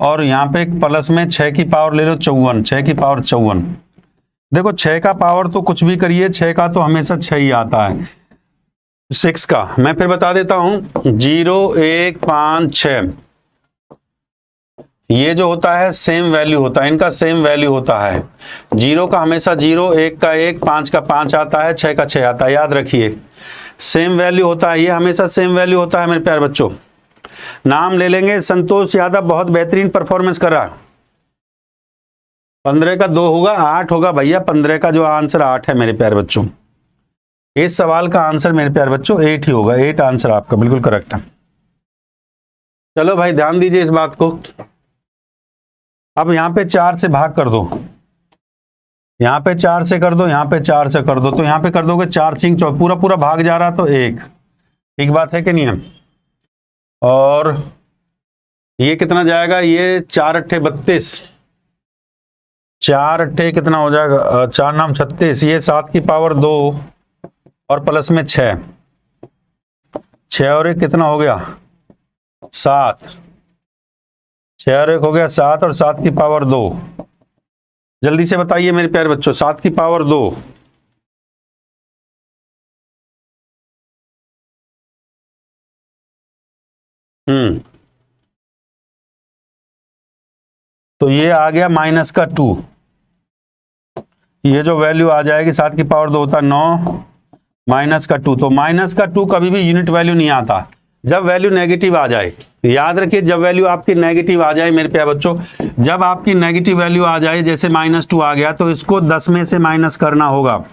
और यहाँ पे प्लस में 6 की पावर ले लो 54, 6 की पावर 54। देखो 6 का पावर तो कुछ भी करिए, 6 का तो हमेशा 6 ही आता है। 6 का मैं फिर बता देता हूं, 0 1 5 6, ये जो होता है सेम वैल्यू होता है, इनका सेम वैल्यू होता है। 0 का हमेशा 0, 1 का 1, 5 का 5 आता है, 6 का 6 आता है, याद रखिए सेम वैल्यू होता है, ये हमेशा सेम वैल्यू होता है मेरे प्यारे बच्चों। नाम ले लेंगे, संतोष यादव बहुत बेहतरीन परफॉर्मेंस कर रहा। 15 का 2 होगा, 8 होगा भैया, 15 का जो आंसर 8 है मेरे प्यारे बच्चों। इस सवाल का आंसर मेरे प्यारे बच्चों 8 ही होगा, 8 आंसर आपका बिल्कुल करेक्ट है। चलो भाई ध्यान दीजिए इस बात को। अब यहाँ पे 4 से भाग कर दो, यहाँ पे 4 से कर दो, यहाँ पे 4 से कर दो, तो यहाँ पे कर दोगे 4 6 14, पूरा पूरा भाग जा रहा तो 1, ठीक बात है कि नहीं है। और ये कितना जाएगा, ये 4 अट्ठे 32, 4 अट्ठे कितना हो जाएगा, 4 नाम 36, ये 7 की पावर 2 और प्लस में 6, 6 और 1 कितना हो गया 7, 6 और 1 हो गया 7 और 7 की पावर 2। जल्दी से बताइए मेरे प्यारे बच्चों, 7 की पावर 2, तो ये आ गया माइनस का 2, ये जो वैल्यू आ जाएगी 7 की पावर 2 होता है 9 माइनस का 2, तो माइनस का 2 कभी भी यूनिट वैल्यू नहीं आता जब वैल्यू नेगेटिव आ जाए। याद रखिए जब वैल्यू आपकी नेगेटिव आ जाए मेरे प्यारे बच्चों, जब आपकी नेगेटिव वैल्यू आ जाए, जैसे -2 आ गया तो इसको 10 में से माइनस करना होगा,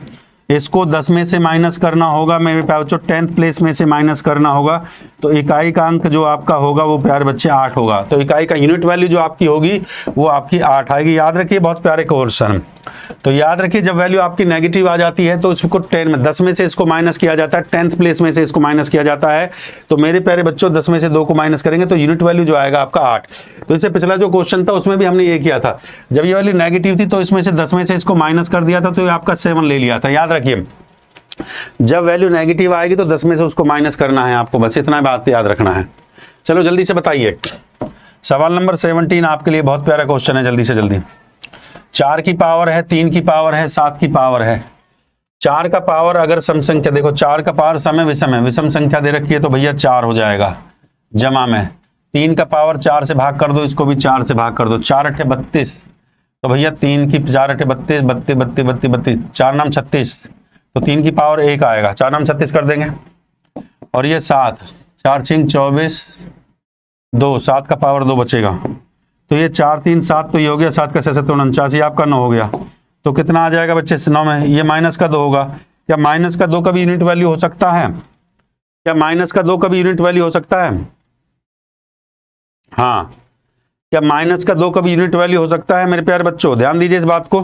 इसको 10 में से माइनस करना होगा मेरे प्यारे बच्चों, 10th प्लेस में से माइनस करना होगा, तो इकाई का अंक जो आपका होगा वो प्यारे बच्चे 8 होगा, तो इकाई का यूनिट वैल्यू जो आपकी होगी वो आपकी 8 आएगी। याद रखिए बहुत प्यारे क्वेश्चन। तो याद रखिए जब वैल्यू आपकी नेगेटिव आ जाती है तो इसको 10 में से इसको माइनस किया जाता है, 10th प्लेस में से इसको माइनस किया जाता है, तो मेरे प्यारे बच्चों 10 में से 2 को माइनस करेंगे तो यूनिट वैल्यू जो आएगा आपका 8। तो इससे पिछला जो क्वेश्चन था उसमें भी हमने ये किया था, जब ये वाली नेगेटिव थी तो इसमें से 10 में से इसको माइनस कर दिया था, तो ये आपका 7 ले लिया था। याद रखिए जब वैल्यू नेगेटिव आएगी तो 10 में से उसको माइनस करना है आपको, बस इतना बात याद रखना है। चलो जल्दी से बताइए, सवाल नंबर 17 आपके लिए बहुत प्यारा क्वेश्चन है, जल्दी से जल्दी। 4 की पावर है, 3 की पावर है, 7 की पावर है। 4 का पावर अगर सम संख्या, देखो 4 का पावर सम है, विषम संख्या दे रखी है तो भैया 4 हो जाएगा जमा में। 3 का पावर 4 से भाग कर दो, इसको भी 4 से भाग कर दो, 4 अट्ठे 32, तो भैया 3 की 4 अट्ठे 32, 32 32 32 32, 4 नाम 36, तो 3 की पावर 1 आएगा, 4 नाम 36 कर देंगे। और ये 7, 4 6 24 2, 7 का पावर 2 बचेगा, तो ये 4 3 7, तो ये हो गया 7 का 6 7 49, ये आपका 9 हो गया। तो कितना आ जाएगा बच्चे 9 में, ये माइनस का 2 होगा। क्या माइनस का 2 कभी यूनिट वैल्यू हो सकता है? क्या माइनस का 2 कभी यूनिट वैल्यू हो सकता है? हाँ, क्या माइनस का 2 कभी यूनिट वैल्यू हो सकता है मेरे प्यारे बच्चों? ध्यान दीजिए इस बात को।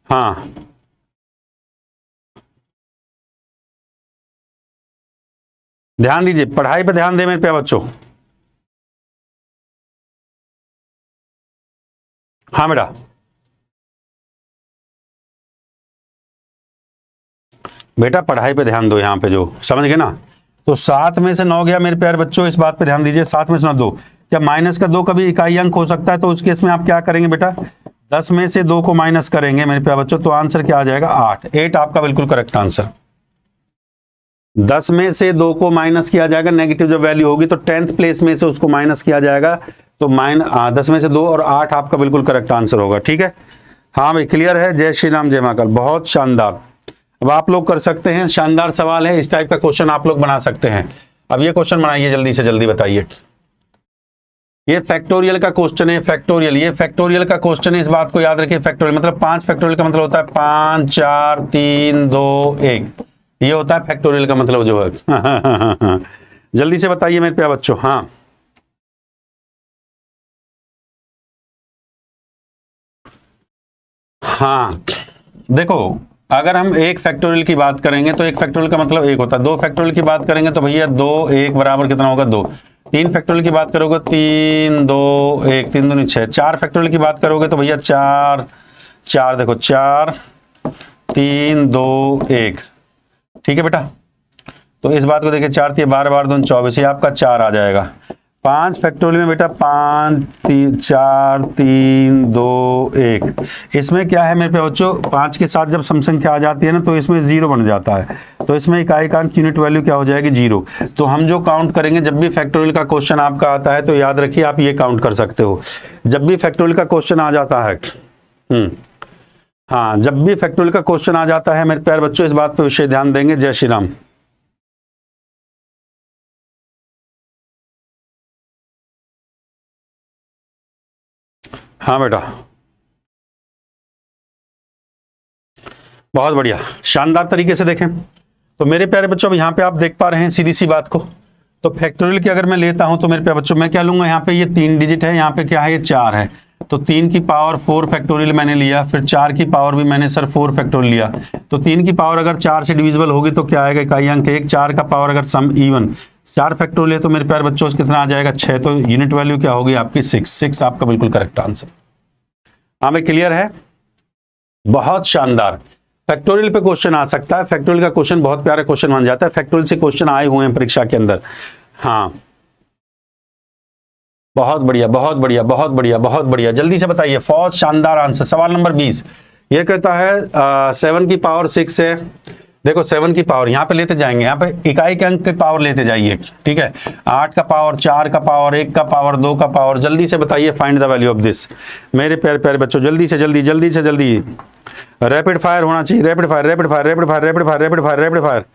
हाँ, ध्यान दीजिए, पढ़ाई पे ध्यान दे मेरे प्यारे बच्चों। हाँ बेटा, बेटा पढ़ाई पे ध्यान दो, यहाँ पे जो समझ गए ना। तो 7 में से 9 गया मेरे प्यारे बच्चों, इस बात पे ध्यान दीजिए। 7 में से 9 2, क्या माइनस का 2 कभी इकाई अंक हो सकता है? तो उस केस में आप क्या करेंगे बेटा, 10 में से 2 को माइनस करेंगे मेरे प्यारे बच्चों, तो आंसर क्या आ जाएगा 8। 8 आपका बिल्कुल करेक्ट आंसर। 10 में से 2 को माइनस किया जाएगा, नेगेटिव जब वैल्यू होगी तो 10th प्लेस में से उसको माइनस किया जाएगा, तो 10 में से 2 और 8 आपका बिल्कुल करेक्ट आंसर होगा। ठीक है, हाँ भाई क्लियर है। जय श्री राम, जय महाकाल, बहुत शानदार। अब आप लोग कर सकते हैं, शानदार सवाल है, इस टाइप का क्वेश्चन आप लोग बना सकते हैं। अब ये क्वेश्चन बनाइए, जल्दी से जल्दी बताइए। ये फैक्टोरियल का क्वेश्चन है, फैक्टोरियल, ये फैक्टोरियल का क्वेश्चन है, इस बात को याद रखिए। फैक्टोरियल मतलब 5 फैक्टोरियल का मतलब होता है 5 4 3 2 1, ये होता है फैक्टोरियल का मतलब जो है। जल्दी से बताइए मेरे प्यारे बच्चों। हाँ, हाँ देखो, अगर हम 1 फैक्टोरियल की बात करेंगे तो 1 फैक्टोरियल का मतलब 1 होता है। 2 फैक्टोरियल की बात करेंगे तो भैया 2 1 बराबर कितना होगा 2। 3 फैक्टोरियल की बात करोगे 3 2 1, 3 दूनी 6। 4 फैक्टोरियल की बात करोगे तो भैया 4 4, देखो 4 3 2 1। ठीक है बेटा, तो इस बात को देखिए, 4 3 12 12 2 24, ये आपका 4 आ जाएगा। 5 फैक्टोरियल में बेटा 5 3 4 3 2 1, इसमें क्या है मेरे पे बच्चों, 5 के साथ जब सम संख्या आ जाती है ना तो इसमें 0 बन जाता है, तो तो इसमें इकाई का अंक यूनिट वैल्यू क्या हो जाएगी 0। तो हम जो काउंट करेंगे, जब भी फैक्टोरियल का क्वेश्चन आपका आता है तो याद रखिए आप ये काउंट कर सकते हो। जब भी फैक्टोरियल का क्वेश्चन आ जाता है, हाँ, जब भी फैक्टोरियल का क्वेश्चन आ जाता है मेरे प्यारे बच्चों, इस बात पे विशेष ध्यान देंगे। जय श्री राम। हाँ बेटा, बहुत बढ़िया, शानदार तरीके से देखें। तो मेरे प्यारे बच्चों, अब यहाँ पे आप देख पा रहे हैं सीधी सी बात को। तो फैक्टोरियल की अगर मैं लेता हूं तो मेरे प्यारे बच्चों मैं क्या लूंगा, यहाँ पे ये 3 डिजिट है, यहाँ पे क्या है, ये 4 है। तो 3 की पावर 4 फैक्टोरियल मैंने लिया, फिर 4 की पावर भी मैंने सर 4 फैक्टोरियल लिया। तो 3 की पावर अगर 4 से डिविजिबल होगी तो क्या आएगा, इकाई अंक 1। 4 का पावर अगर सम इवन 4 फैक्टोरियल है तो मेरे प्यारे बच्चों कितना आ जाएगा, 6। तो यूनिट वैल्यू क्या होगी आपकी 6 आपका बिल्कुल करेक्ट आंसर। हाँ भाई, क्लियर है, बहुत शानदार। फैक्टोरियल पे क्वेश्चन आ सकता है, फैक्टोरियल का क्वेश्चन बहुत प्यारा क्वेश्चन बन जाता है। फैक्टोरियल से क्वेश्चन आए हुए हैं परीक्षा के अंदर। हाँ, बहुत बढ़िया, बहुत बढ़िया, बहुत बढ़िया, बहुत बढ़िया। जल्दी से बताइए, बहुत शानदार आंसर। सवाल नंबर 20 ये कहता है 7 की पावर 6 है। देखो 7 की पावर यहाँ पे लेते जाएंगे, यहाँ पे इकाई के अंक की पावर लेते जाइए, ठीक है। 8 का पावर, 4 का पावर, 1 का पावर, 2 का पावर। जल्दी से बताइए, find the value of this. मेरे प्यारे प्यारे बच्चों, जल्दी से जल्दी, जल्दी से जल्दी, रैपिड फायर होना चाहिए, rapid fire, rapid fire, rapid fire, rapid fire, rapid fire, rapid fire.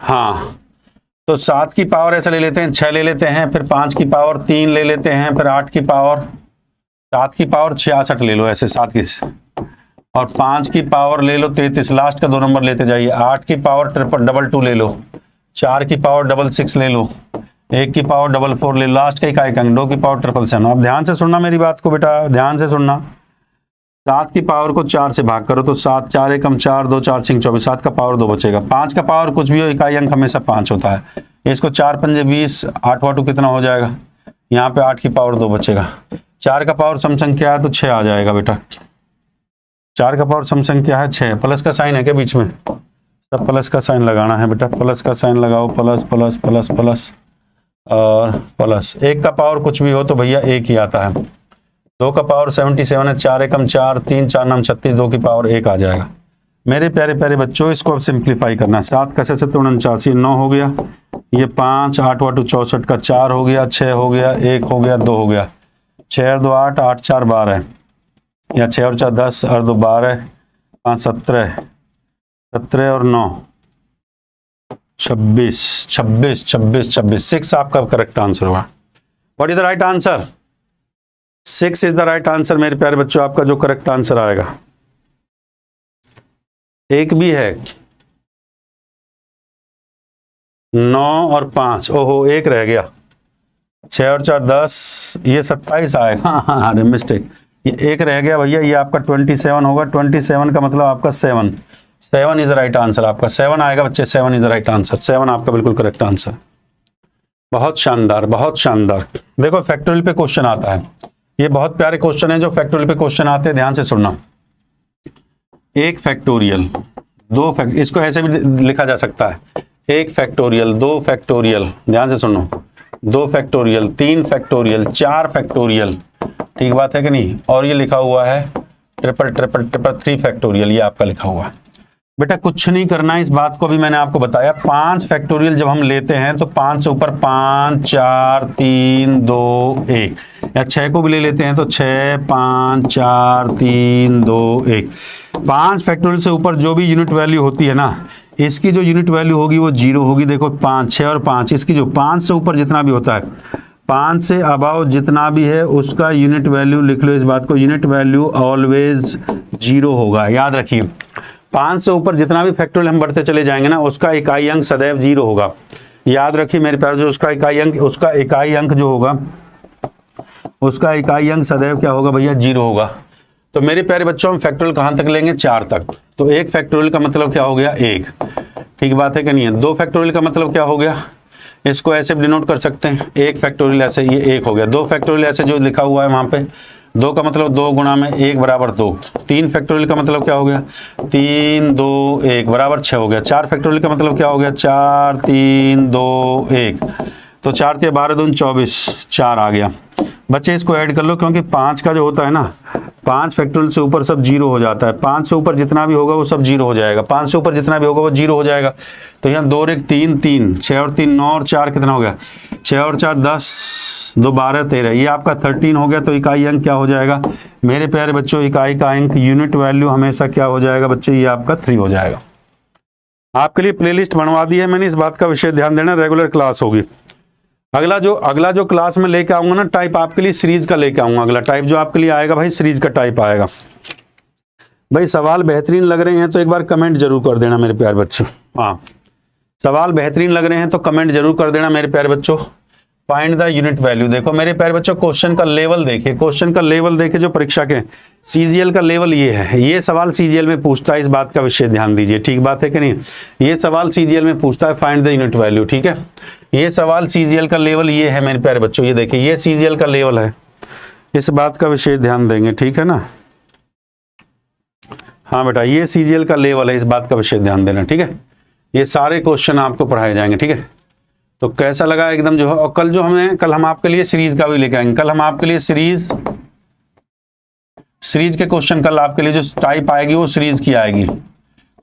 हाँ, तो 7 की पावर ऐसे ले लेते हैं, 6 ले लेते हैं, फिर 5 की पावर 3 ले लेते हैं, फिर 8 की पावर, 7 की पावर 66 ले लो ऐसे, 7 की, और 5 की पावर ले लो 33, लास्ट का 2 नंबर लेते जाइए। 8 की पावर 222 ले लो, 4 की पावर 66 ले लो, 1 की पावर 44 ले लो, लास्ट का इकाई अंक 2 की पावर 777। अब ध्यान से सुनना मेरी बात को बेटा, ध्यान से सुनना। 7 की पावर को 4 से भाग करो तो 7, 4 एकम 4, 2 4 6 24, 7 का पावर 2 बचेगा। 5 का पावर कुछ भी हो, इकाई अंक हमेशा 5 होता है। इसको 4 पंजे 20, 8 वाटू कितना हो जाएगा, यहाँ पे 8 की पावर 2 बचेगा। 4 का पावर सम संख्या है तो 6 आ जाएगा बेटा। 4 का पावर सम संख्या है 6। प्लस का साइन है क्या बीच में, सब प्लस का साइन लगाना है बेटा, प्लस का साइन लगाओ, प्लस प्लस प्लस प्लस और प्लस। 1 का पावर कुछ भी हो तो भैया 1 ही आता है। 2 का पावर 77 है, 4 एकम 4, 3 4 नाम 36, 2 की पावर 1 आ जाएगा। मेरे प्यारे प्यारे बच्चों, इसको अब सिंप्लीफाई करना है। 7 का 49, 9 हो गया, ये 5, 8 वाटू 64 का 4 हो गया, 6 हो गया, 1 हो गया, 2 हो गया, 6 और 2 8, 8 4 12, या 6 और 4 10 और 2 12, 5 17, 17 और 9 26, 26 26 26। 6 आपका करेक्ट आंसर होगा। What is the right answer? 6 is the right answer मेरे प्यारे बच्चों, आपका जो करेक्ट आंसर आएगा। एक भी है, 9 और 5, ओहो 1 रह गया, 6 और 4 10, ये 27 आएगा। हाँ, अरे मिस्टेक, ये 1 रह गया भैया, ये आपका 27 होगा। 27 का मतलब आपका 7 इज द राइट आंसर। आपका 7 आएगा बच्चे, 7 इज द राइट आंसर। 7 आपका बिल्कुल करेक्ट आंसर। बहुत शानदार, बहुत शानदार। देखो फैक्टोरियल पे क्वेश्चन आता है, ये बहुत प्यारे क्वेश्चन है जो फैक्टोरियल पे क्वेश्चन आते हैं, ध्यान से सुनना। 1 फैक्टोरियल, 2 फैक्ट, इसको ऐसे भी लिखा जा सकता है, 1 फैक्टोरियल, 2 फैक्टोरियल, ध्यान से सुनो, 2 फैक्टोरियल, 3 फैक्टोरियल, 4 फैक्टोरियल, ठीक बात है कि नहीं। और ये लिखा हुआ है ट्रिपल ट्रिपल ट्रिपल 3 फैक्टोरियल, ये आपका लिखा हुआ है। बेटा कुछ नहीं करना है, इस बात को भी मैंने आपको बताया। 5 फैक्टोरियल जब हम लेते हैं तो 5 से ऊपर 5 4 3 2 1, या 6 को भी ले लेते हैं तो 6 5 4 3 2 1। 5 फैक्टोरियल से ऊपर जो भी यूनिट वैल्यू होती है ना, इसकी जो यूनिट वैल्यू होगी वो 0 होगी। देखो 5, 6 और 5, इसकी जो 5 से ऊपर जितना भी होता है, 5 से अबाव जितना भी है उसका यूनिट वैल्यू लिख लो। इस बात को, यूनिट वैल्यू ऑलवेज 0 होगा, याद रखिए। 5 से ऊपर जितना भी फैक्टोरियल हम बढ़ते चले जाएंगे ना, उसका इकाई अंक सदैव 0 होगा। याद रखिए मेरे प्यारे, जो उसका इकाई अंक जो होगा, उसका इकाई अंक सदैव क्या होगा भैया, 0 होगा। तो मेरे प्यारे बच्चों, हम फैक्टोरियल कहाँ तक लेंगे, 4 तक। तो 1 फैक्टोरियल का मतलब क्या हो गया, 1, ठीक बात है कि नहीं है। 2 फैक्टोरियल का मतलब क्या हो गया, इसको ऐसे भी डिनोट कर सकते हैं, 1 फैक्टोरियल ऐसे, ये 1 हो गया। 2 फैक्टोरियल ऐसे जो लिखा हुआ है वहां पे, 2 का मतलब 2 गुणा में 1 बराबर 2। 3 फैक्टोरियल का मतलब क्या हो गया, 3 2 1 बराबर 6 हो गया। 4 फैक्टोरियल का मतलब क्या हो गया, 4 3 2 1, तो 4 के 12 दूनी 24, 4 आ गया। बच्चे इसको ऐड कर लो, क्योंकि 5 का जो होता है ना, 5 फैक्टोरियल से ऊपर सब जीरो हो जाता है। 5 से ऊपर जितना भी होगा वो सब जीरो हो जाएगा। 5 से ऊपर जितना भी होगा वो जीरो हो जाएगा। तो यहाँ 2 और 1 3, 3 6 और 3 9 और 4 कितना हो गया, 6 और 4 10, 2 12 13, ये आपका 13 हो गया। तो इकाई अंक क्या हो जाएगा मेरे प्यारे बच्चों, इकाई का अंक यूनिट वैल्यू हमेशा क्या हो जाएगा बच्चे, ये आपका 3 हो जाएगा। आपके लिए प्लेलिस्ट बनवा दी है मैंने, इस बात का विषय ध्यान देना, रेगुलर क्लास होगी। अगला जो क्लास में लेके आऊंगा ना टाइप, आपके लिए सीरीज का लेके आऊंगा। अगला टाइप जो आपके लिए आएगा भाई, सीरीज का टाइप आएगा। भाई सवाल बेहतरीन लग रहे हैं तो एक बार कमेंट जरूर कर देना मेरे प्यारे बच्चों। हाँ, सवाल बेहतरीन लग रहे हैं तो कमेंट जरूर कर देना मेरे प्यारे बच्चों। Find the unit value. देखो मेरे प्यारे बच्चों, क्वेश्चन का लेवल देखिए, क्वेश्चन का लेवल देखिए जो परीक्षा के सीजीएल का लेवल ये है। ये सवाल सीजीएल में पूछता है, इस बात का विषय ध्यान दीजिए, ठीक बात है कि नहीं। ये सवाल सीजीएल में पूछता है फाइंड द यूनिट वैल्यू, ठीक है। ये सवाल सीजीएल का लेवल ये है मेरे प्यारे बच्चों, ये देखिए ये सीजीएल का लेवल है, इस बात का विषय ध्यान देंगे, ठीक है ना। हाँ बेटा, ये सीजीएल का लेवल है, इस बात का विषय ध्यान देना, ठीक है। ये सारे क्वेश्चन आपको पढ़ाए जाएंगे, ठीक है। तो कैसा लगा एकदम जो है। और कल हम आपके लिए सीरीज का भी लेके आएंगे। कल हम आपके लिए सीरीज के क्वेश्चन, कल आपके लिए जो टाइप आएगी वो सीरीज की आएगी।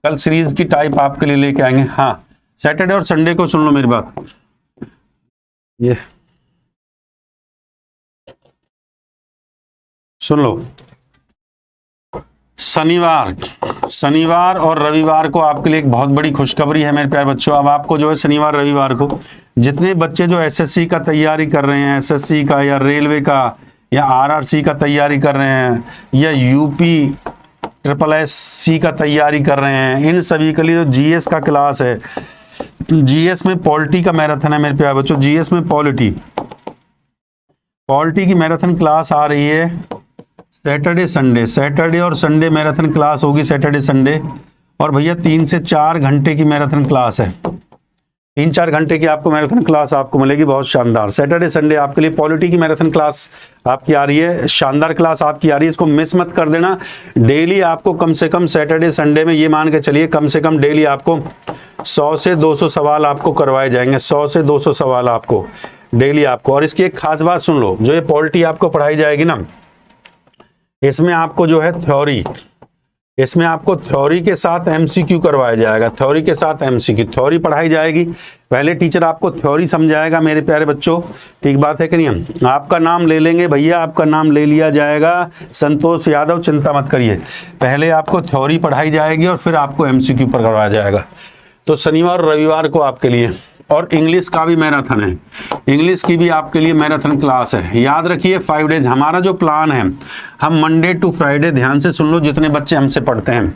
कल सीरीज की टाइप आपके लिए लेके आएंगे। हाँ, सैटरडे और संडे को सुन लो मेरी बात, ये सुन लो। शनिवार और रविवार को आपके लिए एक बहुत बड़ी खुशखबरी है मेरे प्यारे बच्चों। अब आपको जो है शनिवार रविवार को जितने बच्चे जो एसएससी का तैयारी कर रहे हैं, एसएससी का या रेलवे का या आरआरसी का तैयारी कर रहे हैं या यूपी SSC का तैयारी कर रहे हैं, इन सभी के लिए जो जीएस का क्लास है, जीएस में पॉलिटी का मैराथन है मेरे प्यारे बच्चों। जीएस में पॉलिटी की मैराथन क्लास आ रही है सैटरडे और संडे मैराथन क्लास होगी, सैटरडे संडे। और भैया 3 से 4 घंटे की मैराथन क्लास है, 3-4 घंटे की आपको मैराथन क्लास आपको मिलेगी, बहुत शानदार। सैटरडे संडे आपके लिए पॉलिटी की मैराथन क्लास आपकी आ रही है, शानदार क्लास आपकी आ रही है, इसको मिस मत कर देना। डेली आपको कम से कम सैटरडे संडे में ये मान के चलिए कम से कम डेली आपको 100 से 200 सवाल आपको करवाए जाएंगे, 100 से 200 सवाल आपको डेली आपको। और इसकी एक खास बात सुन लो, जो ये पॉलिटी आपको पढ़ाई जाएगी ना, इसमें आपको जो है थ्योरी के साथ एमसीक्यू करवाया जाएगा, थ्योरी के साथ एमसीक्यू। थ्योरी पढ़ाई जाएगी, पहले टीचर आपको थ्योरी समझाएगा मेरे प्यारे बच्चों, ठीक बात है कि नहीं। हम आपका नाम ले लेंगे भैया, आपका नाम ले लिया जाएगा संतोष यादव, चिंता मत करिए। पहले आपको थ्योरी पढ़ाई जाएगी और फिर आपको एमसीक्यू पर करवाया जाएगा। तो शनिवार और रविवार को आपके लिए, और इंग्लिश का भी मैराथन है, इंग्लिश की भी आपके लिए मैराथन क्लास है। याद रखिए 5 डेज हमारा जो प्लान है, हम मंडे टू फ्राइडे, ध्यान से सुन लो जितने बच्चे हमसे पढ़ते हैं,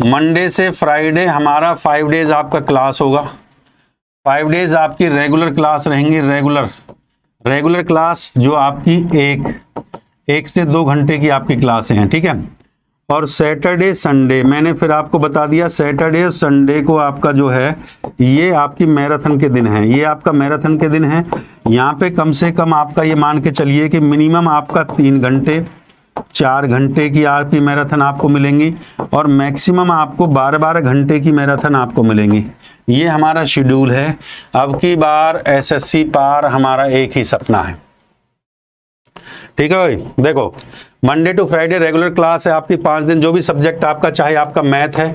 मंडे से फ्राइडे हमारा 5 डेज आपका क्लास होगा। 5 डेज आपकी रेगुलर क्लास रहेंगी, रेगुलर क्लास जो आपकी 1 से 2 घंटे की आपकी क्लासें हैं, ठीक है। और सैटरडे संडे मैंने फिर आपको बता दिया, सैटरडे और संडे को आपका जो है ये आपकी मैराथन के दिन है, ये आपका मैराथन के दिन है। यहाँ पे कम से कम आपका ये मान के चलिए कि मिनिमम आपका 3 घंटे 4 घंटे की आपकी मैराथन आपको मिलेंगी, और मैक्सिमम आपको 12-12 घंटे की मैराथन आपको मिलेंगी। ये हमारा शेड्यूल है। अब की बार एसएससी पार हमारा एक ही सपना है, ठीक है भाई। देखो Monday to Friday regular class है आपकी 5 दिन, जो भी सब्जेक्ट आपका, चाहे आपका मैथ है,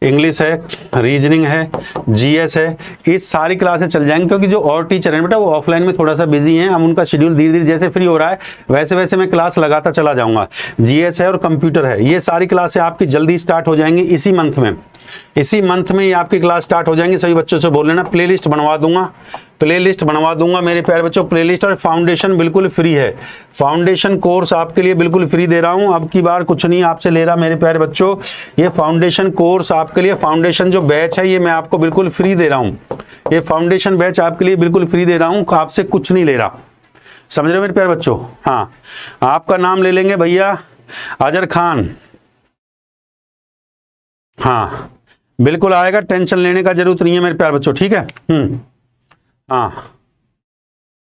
इंग्लिश है, रीजनिंग है, जीएस है, इस सारी क्लासें चल जाएंगी। क्योंकि जो और टीचर हैं बेटा वो ऑफलाइन में थोड़ा सा बिजी हैं, हम उनका शेड्यूल धीरे धीरे जैसे फ्री हो रहा है वैसे वैसे मैं क्लास लगाता चला जाऊंगा। जीएस है और कंप्यूटर है, ये सारी क्लासें आपकी जल्दी स्टार्ट हो जाएंगी इसी मंथ में, ये आपकी क्लास स्टार्ट हो जाएंगी। सभी बच्चों से बोल लेना प्लेलिस्ट बनवा दूंगा मेरे प्यारे बच्चों, प्लेलिस्ट। और फाउंडेशन बिल्कुल फ्री है, फाउंडेशन कोर्स आपके लिए बिल्कुल फ्री दे रहा हूं। अब की बार कुछ नहीं आपसे ले रहा मेरे प्यारे बच्चों, ये फाउंडेशन कोर्स आपके लिए, फाउंडेशन जो बैच है ये मैं आपको बिल्कुल फ्री दे रहा हूं। ये फाउंडेशन बैच आपके लिए बिल्कुल फ्री दे रहा हूं, आपसे कुछ नहीं ले रहा, समझ रहे हो मेरे प्यारे बच्चों। हाँ, आपका नाम ले लेंगे भैया अजहर खान, हाँ बिल्कुल आएगा, टेंशन लेने का जरूरत नहीं है मेरे प्यारे बच्चों, ठीक है। हाँ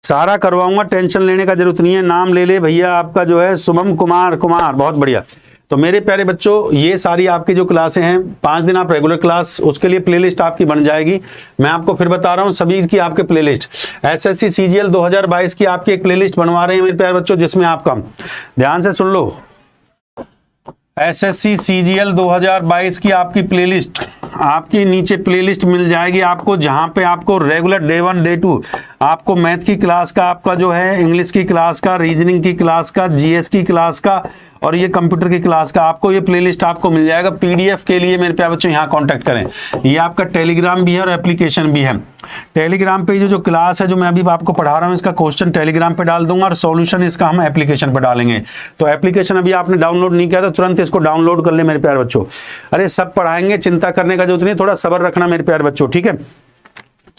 सारा करवाऊंगा, टेंशन लेने का जरूरत नहीं है। नाम ले ले भैया आपका जो है शुभम कुमार, बहुत बढ़िया। तो मेरे प्यारे बच्चों, ये सारी आपकी जो क्लासें हैं, 5 दिन आप रेगुलर क्लास, उसके लिए प्लेलिस्ट आपकी बन जाएगी। मैं आपको फिर बता रहा हूं सभी की आपके प्लेलिस्ट। एसएससी सीजीएल 2022 की आपकी एक प्लेलिस्ट बनवा रहे हैं मेरे प्यारे बच्चों, जिसमें आपका, ध्यान से सुन लो, एसएससी सीजीएल 2022 की आपकी प्लेलिस्ट, आपकी नीचे प्लेलिस्ट मिल जाएगी आपको, जहां पे आपको रेगुलर डे 1 डे 2 आपको मैथ की क्लास का, आपका जो है इंग्लिश की क्लास का, रीजनिंग की क्लास का, जीएस की क्लास का और ये कंप्यूटर की क्लास का, आपको ये प्लेलिस्ट आपको मिल जाएगा। पीडीएफ के लिए मेरे प्यारे बच्चों यहाँ कांटेक्ट करें। ये आपका टेलीग्राम भी है और एप्लीकेशन भी है। टेलीग्राम पे जो क्लास है जो मैं अभी आपको पढ़ा रहा हूँ, इसका क्वेश्चन टेलीग्राम पे डाल दूंगा और सॉल्यूशन इसका हम एप्लीकेशन पे डालेंगे। तो एप्लीकेशन अभी आपने डाउनलोड नहीं किया तो तुरंत इसको डाउनलोड कर ले मेरे प्यारे बच्चों। अरे सब पढ़ाएंगे, चिंता करने का जरूरत नहीं, थोड़ा सब्र रखना मेरे प्यारे बच्चों, ठीक है।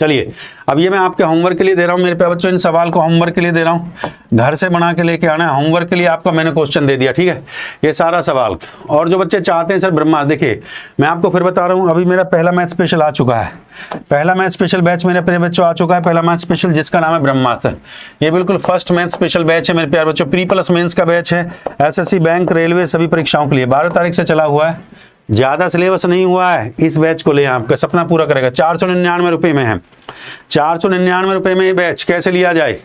चलिए, अब ये मैं आपके होमवर्क के लिए दे रहा हूं मेरे प्यारे बच्चों, इन सवाल को होमवर्क के लिए दे रहा हूं, घर से बना के लेके आना है। होमवर्क के लिए आपका मैंने क्वेश्चन दे दिया, ठीक है, ये सारा सवाल। और जो बच्चे चाहते हैं सर ब्रह्मास्त्र, देखिए मैं आपको फिर बता रहा हूं, अभी मेरा पहला मैथ स्पेशल आ चुका है, पहला मैथ स्पेशल बैच मेरे प्यारे बच्चों आ चुका है, पहला मैथ स्पेशल जिसका नाम है ब्रह्मास्त्र। ये बिल्कुल फर्स्ट मैथ स्पेशल बैच है मेरे प्यारे बच्चों, प्री प्लस मेंस का बैच है, एसएससी बैंक रेलवे सभी परीक्षाओं के लिए 12 तारीख से चला हुआ है। ज्यादा सिलेबस नहीं हुआ है, इस बैच को ले, आपका सपना पूरा करेगा। 499 रुपए में है, 499 रुपए में ये बैच कैसे लिया जाए,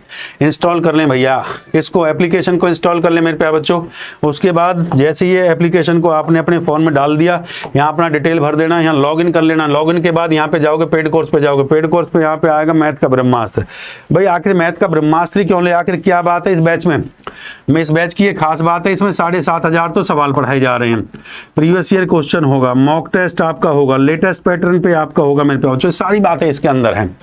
इंस्टॉल कर लें भैया इसको, एप्लीकेशन को इंस्टॉल कर लें मेरे प्यारे बच्चों। उसके बाद जैसे ये एप्लीकेशन को आपने अपने फोन में डाल दिया, यहाँ अपना डिटेल भर देना, यहाँ लॉगिन कर लेना, लॉगिन के बाद यहाँ पे जाओगे, पेड कोर्स पे जाओगे, पेड कोर्स पे यहाँ पे आएगा मैथ का ब्रह्मास्त्र। भाई आखिर मैथ का ब्रह्मास्त्र क्यों ले, आखिर क्या बात है इस बैच में? इस बैच की एक खास बात है, इसमें 7,500 तो सवाल पढ़ाए जा रहे हैं, प्रीवियस ईयर क्वेश्चन होगा, मॉक टेस्ट आपका होगा, लेटेस्ट पैटर्न पे आपका होगा मेरे प्यारे बच्चों, सारी बातें इसके अंदर हैं।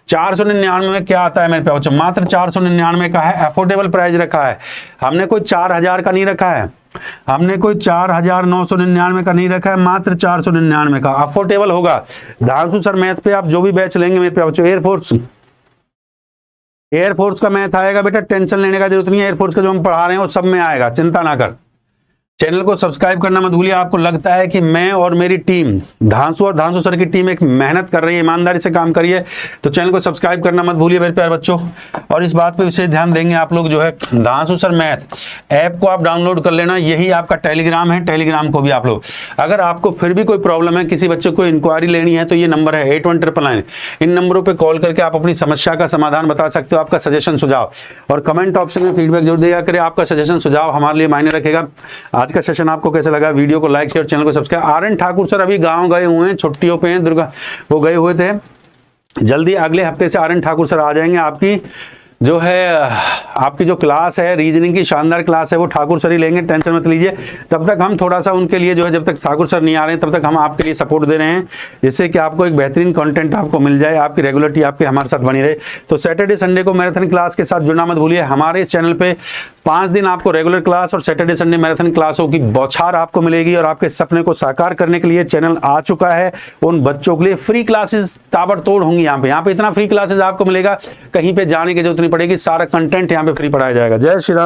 499 में क्या आता है मेरे प्यारे बच्चों, मात्र 499 का है, अफोर्डेबल प्राइस रखा है हमने, कोई 4,000 का नहीं रखा है, हमने कोई 4,999 का नहीं रखा है, मात्र 499 का अफोर्डेबल होगा। धांसू सर मैथ पे आप जो भी बैच लेंगे मेरे प्यारे बच्चों, एयरफोर्स का मैथ आएगा बेटा, टेंशन लेने का जरूरत नहीं है, एयरफोर्स का जो हम पढ़ा रहे हैं वो सब में आएगा, चिंता ना कर। चैनल को सब्सक्राइब करना मत भूलिए। आपको लगता है कि मैं और मेरी टीम, धांसू और धांसू सर की टीम एक मेहनत कर रही है, ईमानदारी से काम करिए, तो चैनल को सब्सक्राइब करना मत भूलिए मेरे प्यारे बच्चों। और इस बात पे विशेष ध्यान देंगे आप लोग, जो है धांसू सर मैथ ऐप को आप डाउनलोड कर लेना, यही आपका टेलीग्राम है, टेलीग्राम को भी आप लोग, अगर आपको फिर भी कोई प्रॉब्लम है, किसी बच्चे को इंक्वायरी लेनी है, तो ये नंबर है 8199, इन नंबरों पर कॉल करके आप अपनी समस्या का समाधान बता सकते हो, आपका सजेशन सुझाव, और कमेंट ऑप्शन में फीडबैक जरूर दिया करें, आपका सजेशन सुझाव हमारे लिए मायने रखेगा। आज का सेशन आपको कैसे लगा, वीडियो को लाइक शेयर, चैनल को सब्सक्राइब। आर.एन. ठाकुर सर अभी गांव गए हुए हैं, छुट्टियों पे हैं, दुर्गा वो गए हुए थे, जल्दी अगले हफ्ते से आर.एन. ठाकुर सर आ जाएंगे। आपकी जो है आपकी जो क्लास है रीजनिंग की, शानदार क्लास है, वो ठाकुर सर ही लेंगे, टेंशन मत लीजिए। तब तक हम थोड़ा सा उनके लिए जो है, जब तक ठाकुर सर नहीं आ रहे हैं तब तक हम आपके लिए सपोर्ट दे रहे हैं, जिससे कि आपको एक बेहतरीन कंटेंट आपको मिल जाए, आपकी रेगुलरिटी आपके हमारे साथ बनी रहे। तो सैटरडे संडे को मैराथन क्लास के साथ जुड़ना मत भूलिए। हमारे इस चैनल पे 5 दिन आपको रेगुलर क्लास और सैटरडे संडे मैराथन क्लासों की बौछार आपको मिलेगी, और आपके सपने को साकार करने के लिए चैनल आ चुका है। उन बच्चों के लिए फ्री क्लासेस ताबड़तोड़ होंगी यहाँ पे इतना फ्री क्लासेस आपको मिलेगा, कहीं पे जाने की जरूरत नहीं पड़ेगी, सारा कंटेंट यहाँ पे फ्री पढ़ाया जाएगा। जय श्री राम।